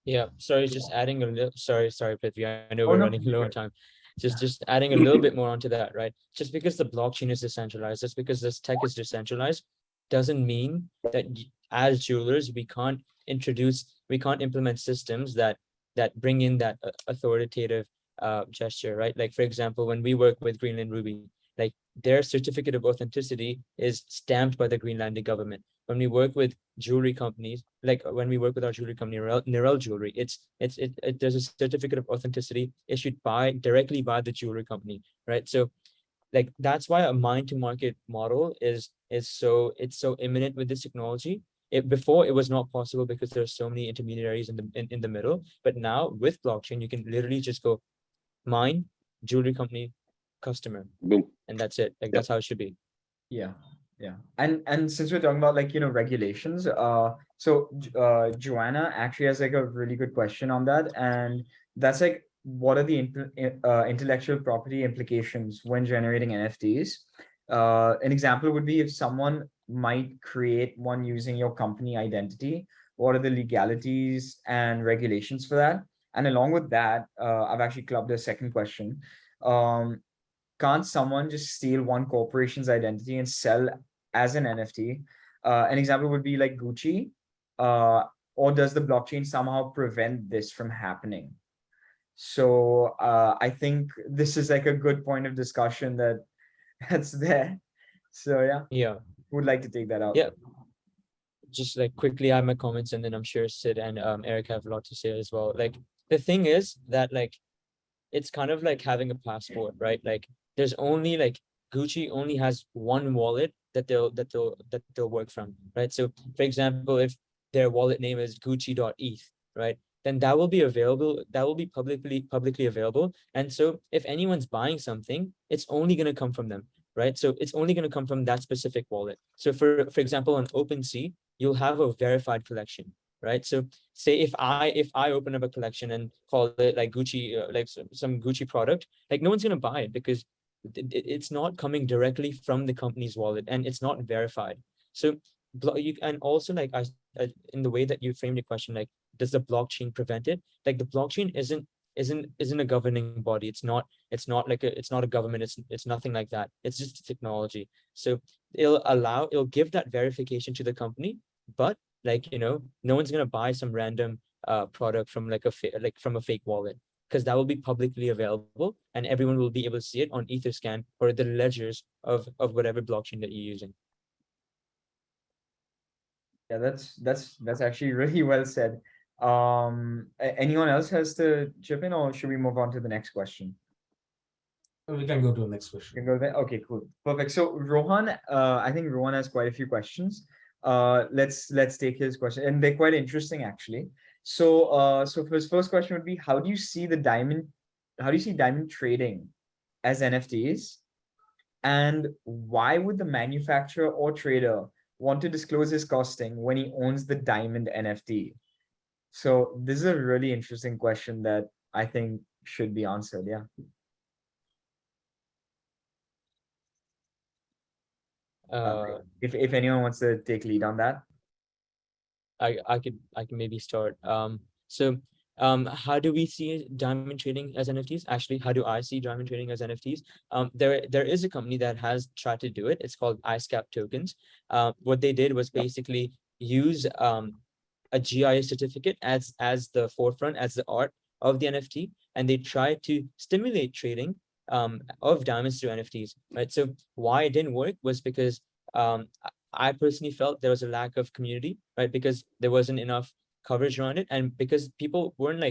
Yeah, sorry, just adding a little. Sorry, Prithvi. I know Oh, we're no. running low on time. Just adding a little bit more onto that, right? Just because the blockchain is decentralized, just because this tech is decentralized, doesn't mean that as jewelers we can't implement systems that bring in that authoritative gesture, right? Like, for example, when we work with Greenland Ruby, like, their certificate of authenticity is stamped by the Greenlandic government. When we work with jewelry companies, like when we work with our jewelry company, Nirel Jewelry, there's a certificate of authenticity issued directly by the jewelry company, right? So, like, that's why a mine to market model is so imminent with this technology. Before it was not possible because there are so many intermediaries in the middle, but now with blockchain you can literally just go mine, jewelry company, customer, Boom. and that's it. Like, that's how it should be. Yeah. And since we're talking about, like, regulations, Joanna actually has like a really good question on that, and that's like, what are the intellectual property implications when generating NFTs? An example would be if someone might create one using your company identity, what are the legalities and regulations for that? And along with that, I've actually clubbed a second question. Can't someone just steal one corporation's identity and sell as an NFT? An example would be like Gucci, or does the blockchain somehow prevent this from happening? So I think this is like a good point of discussion that's there. So Yeah, would like to take that out. yeah. Just like quickly add my comments, and then I'm sure Sid and Erik have a lot to say as well. Like, the thing is that, like, it's kind of like having a passport, right? Like, there's only, like, Gucci only has one wallet that they'll work from, right? So, for example, if their wallet name is Gucci.eth, right, then that will be available. That will be publicly available. And so, if anyone's buying something, it's only going to come from them, right? So it's only going to come from that specific wallet. So for example, on OpenSea, you'll have a verified collection, right? So say if I open up a collection and call it like Gucci, like some Gucci product, like, no one's going to buy it because it's not coming directly from the company's wallet and it's not verified. So you, and also, like, in the way that you framed the question, like, does the blockchain prevent it? Like, the blockchain isn't a governing body. It's not a government. It's nothing like that. It's just technology. So it'll give that verification to the company, but, like, no one's gonna buy some random product from like from a fake wallet, because that will be publicly available and everyone will be able to see it on Etherscan or the ledgers of whatever blockchain that you're using. Yeah, that's actually really well said. Anyone else has to chip in, or should we move on to the next question? We can go to the next You question. can go there. Okay, cool, perfect. So Rohan, I think Rohan has quite a few questions. Let's take his question, and they're quite interesting actually. So his first question would be, how do you see diamond trading as NFTs, and why would the manufacturer or trader want to disclose his costing when he owns the diamond NFT? So this is a really interesting question that I think should be answered. Yeah. If anyone wants to take lead on that. I can maybe start. How do we see diamond trading as NFTs? Actually, how do I see diamond trading as NFTs? There is a company that has tried to do it. It's called IceCap Tokens. What they did was basically use a GIA certificate as the forefront, as the art of the NFT, and they tried to stimulate trading of diamonds through NFTs. Right. So why it didn't work was because I personally felt there was a lack of community, right? Because there wasn't enough coverage around it, and because people weren't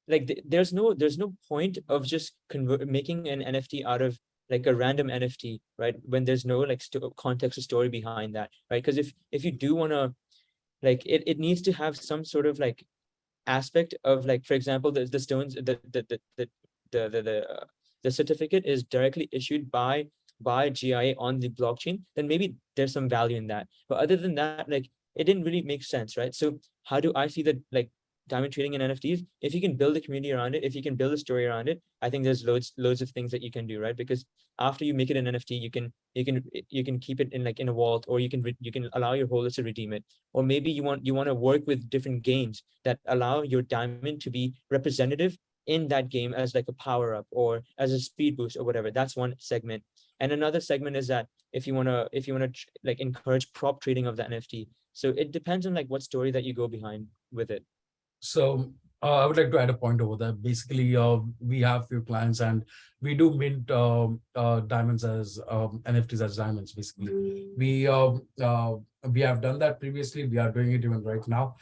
there's no point of just making an NFT out of like a random NFT, right? When there's no like context or story behind that, right? Because if you do want to it needs to have some sort of like aspect of like, for example, the stones, the certificate is directly issued by GIA on the blockchain, then maybe there's some value in that. But other than that, like it didn't really make sense, right? So how do I see that like diamond trading in NFTs? If you can build a community around it, if you can build a story around it, I think there's loads of things that you can do, right? Because after you make it an NFT, you can keep it in like in a vault, or you can allow your holders to redeem it. Or maybe you want to work with different games that allow your diamond to be representative in that game as like a power up or as a speed boost or whatever. That's one segment. And another segment is that if you want to like encourage prop trading of the NFT. So it depends on like what story that you go behind with it. So I would like to add a point over there. Basically, we have few clients and we do mint diamonds as NFTs as diamonds. Basically, we have done that previously. We are doing it even right now.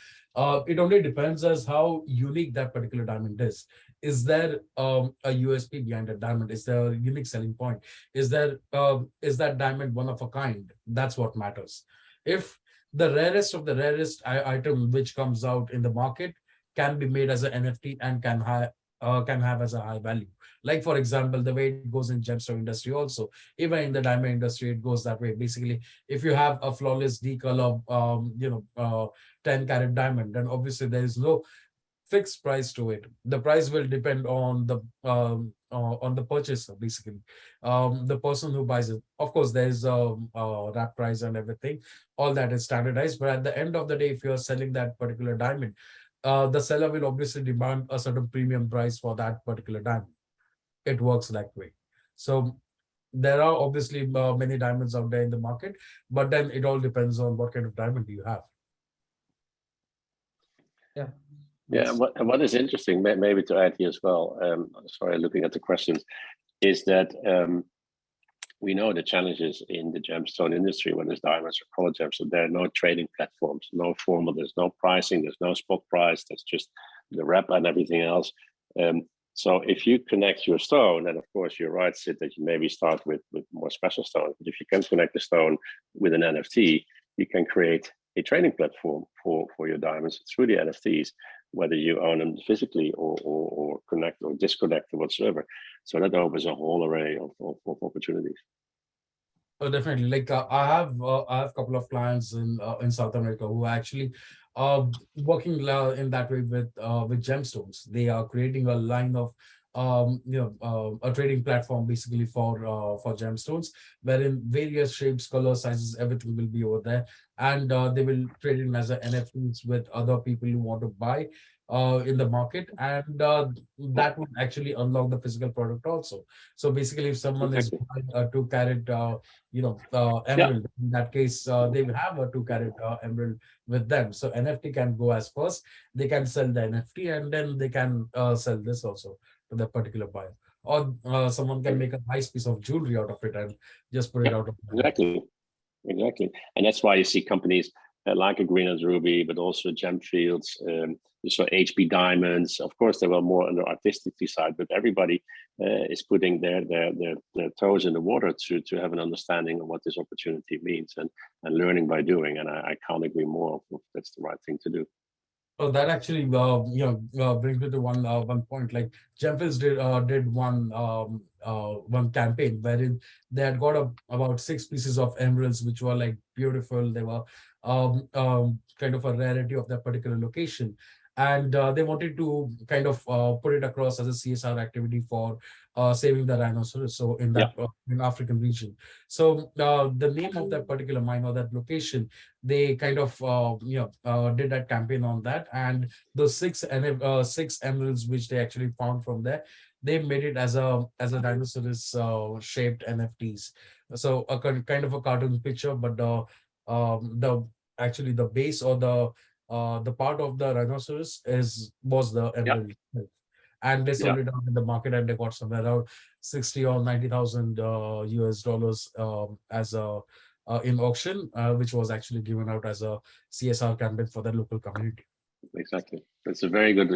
It only depends as how unique that particular diamond is. Is there a USP behind a diamond? Is there a unique selling point? Is that diamond one of a kind? That's what matters. If the rarest of the rarest item which comes out in the market can be made as an NFT and can have as a high value. Like for example, the way it goes in gemstone industry also, even in the diamond industry, it goes that way. Basically, if you have a flawless decal of 10 carat diamond, then obviously there is no fixed price to it. The price will depend on the purchaser, basically, the person who buys it. Of course, there's a wrap price and everything. All that is standardized. But at the end of the day, if you're selling that particular diamond, the seller will obviously demand a certain premium price for that particular diamond. It works that way. So there are obviously many diamonds out there in the market, but then it all depends on what kind of diamond you have. Yeah. Yeah, what is interesting, maybe to add here as well, sorry, looking at the questions, is that we know the challenges in the gemstone industry when there's diamonds or colored gems. So there are no trading platforms, no formal, there's no pricing, there's no spot price, there's just the wrap and everything else. So if you connect your stone, and of course you're right, Sid, that you maybe start with more special stones, but if you can connect the stone with an NFT, you can create a trading platform for your diamonds through the NFTs, whether you own them physically or connect or disconnect or whatsoever. So that opens a whole array of opportunities. Oh, definitely. Like I have a couple of clients in South America who are actually working in that way with gemstones. They are creating a line of a trading platform basically for gemstones, wherein various shapes, colors, sizes, everything will be over there, and they will trade in as a NFTs with other people who want to buy in the market, and that would actually unlock the physical product also. So basically, if someone is Exactly. buying a 2 carat, Yeah, emerald, in that case, they will have a 2 carat emerald with them. So NFT can go as first. They can sell the NFT, and then they can sell this also to that particular buyer. Or someone can make a nice piece of jewelry out of it and just put it yeah, out of NFT. exactly. Exactly. And that's why you see companies like a Green as Ruby, but also Gemfields, you saw HB Diamonds. Of course, they were more on the artistic side, but everybody is putting their toes in the water to have an understanding of what this opportunity means, and learning by doing. And I can't agree more. That's the right thing to do. Oh, that actually, brings me to one point. Like Jeffers did one campaign wherein they had got about 6 pieces of emeralds, which were like beautiful. They were kind of a rarity of that particular location, and they wanted to kind of put it across as a CSR activity for saving the rhinoceros. So in Yeah, that in African region, so the name of that particular mine or that location, they kind of did that campaign on that, and those 6 emeralds which they actually found from there, they made it as a dinosaurus shaped NFTs. So a kind of a cartoon picture, but the actually the base or the part of the rhinoceros was the yeah, emerald itself. And they yeah. sold it out in the market, and they got somewhere around 60 or 90,000 US dollars as a in auction, which was actually given out as a CSR campaign for the local community. Exactly. It's a very good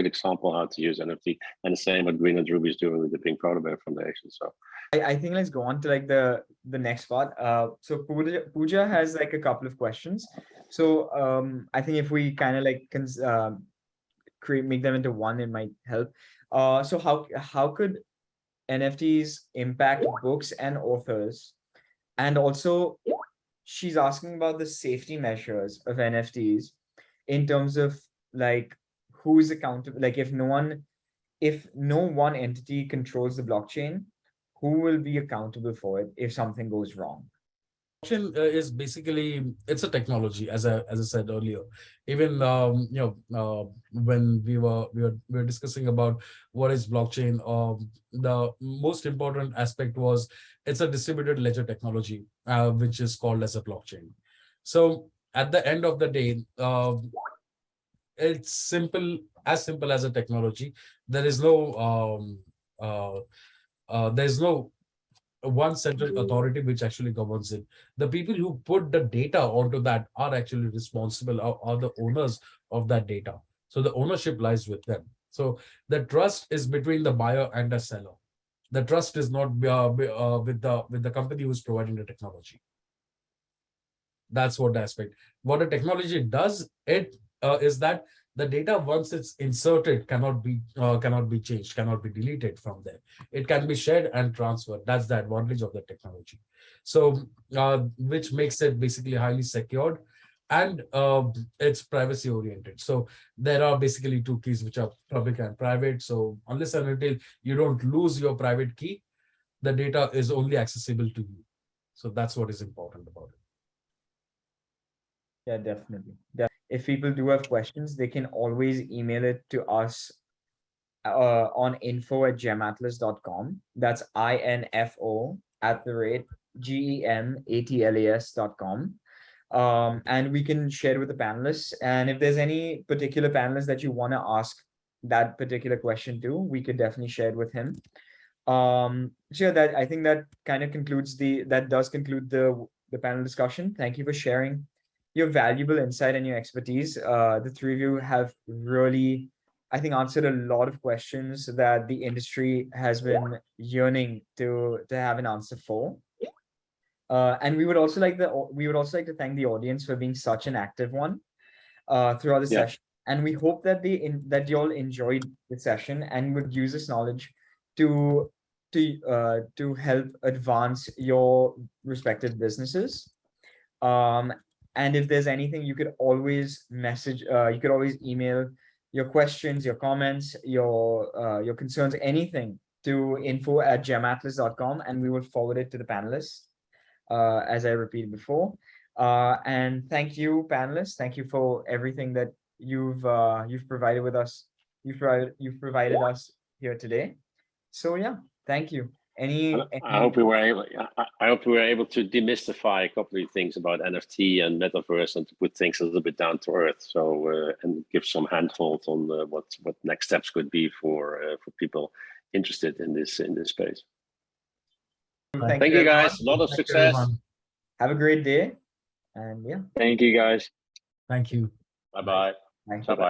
example how to use NFT, and the same what Green and Ruby is doing with the Pink Polar Bear Foundation. So I think let's go on to like the next part. So Pooja has like a couple of questions. So I think if we kind of like make them into one, it might help. So how could NFTs impact books and authors? And also, she's asking about the safety measures of NFTs in terms of like who is accountable. Like if no one entity controls the blockchain, who will be accountable for it if something goes wrong? Blockchain is basically, it's a technology, as I said earlier. Even when we were discussing about what is blockchain, the most important aspect was it's a distributed ledger technology, which is called as a blockchain. So at the end of the day, it's simple as a technology. There is no one central authority which actually governs it. The people who put the data onto that are actually responsible, are the owners of that data. So the ownership lies with them. So the trust is between the buyer and the seller. The trust is not with the company who's providing the technology. That's what the aspect. What the technology does, it is that the data, once it's inserted, cannot be changed, cannot be deleted from there. It can be shared and transferred. That's the advantage of the technology. So which makes it basically highly secured, and it's privacy oriented. So there are basically 2 keys, which are public and private. So unless and until you don't lose your private key, the data is only accessible to you. So that's what is important about it. Yeah, definitely. If people do have questions, they can always email it to us on info@gematlas.com. That's info@gematlas.com. And we can share with the panelists. And if there's any particular panelist that you want to ask that particular question to, we could definitely share it with him. So yeah, that I think that kind of concludes that does conclude the panel discussion. Thank you for sharing your valuable insight and your expertise. The three of you have really, I think, answered a lot of questions that the industry has been yearning to have an answer for. And we would also like to thank the audience for being such an active one throughout the yeah, session. And we hope that that you all enjoyed the session and would use this knowledge to to help advance your respective businesses. And if there's anything, you could always you could always email your questions, your comments, your concerns, anything to info@gematlas.com, and we will forward it to the panelists, as I repeated before. And thank you, panelists. Thank you for everything that you've provided with us. You've provided us here today. So yeah, thank you. I hope we were able. I hope we were able to demystify a couple of things about NFT and Metaverse, and to put things a little bit down to earth. So and give some handhold on what next steps could be for people interested in this space. Thank you guys. A lot of success. Have a great day, and yeah. Thank you, guys. Thank you. Bye bye. Thanks. Bye bye.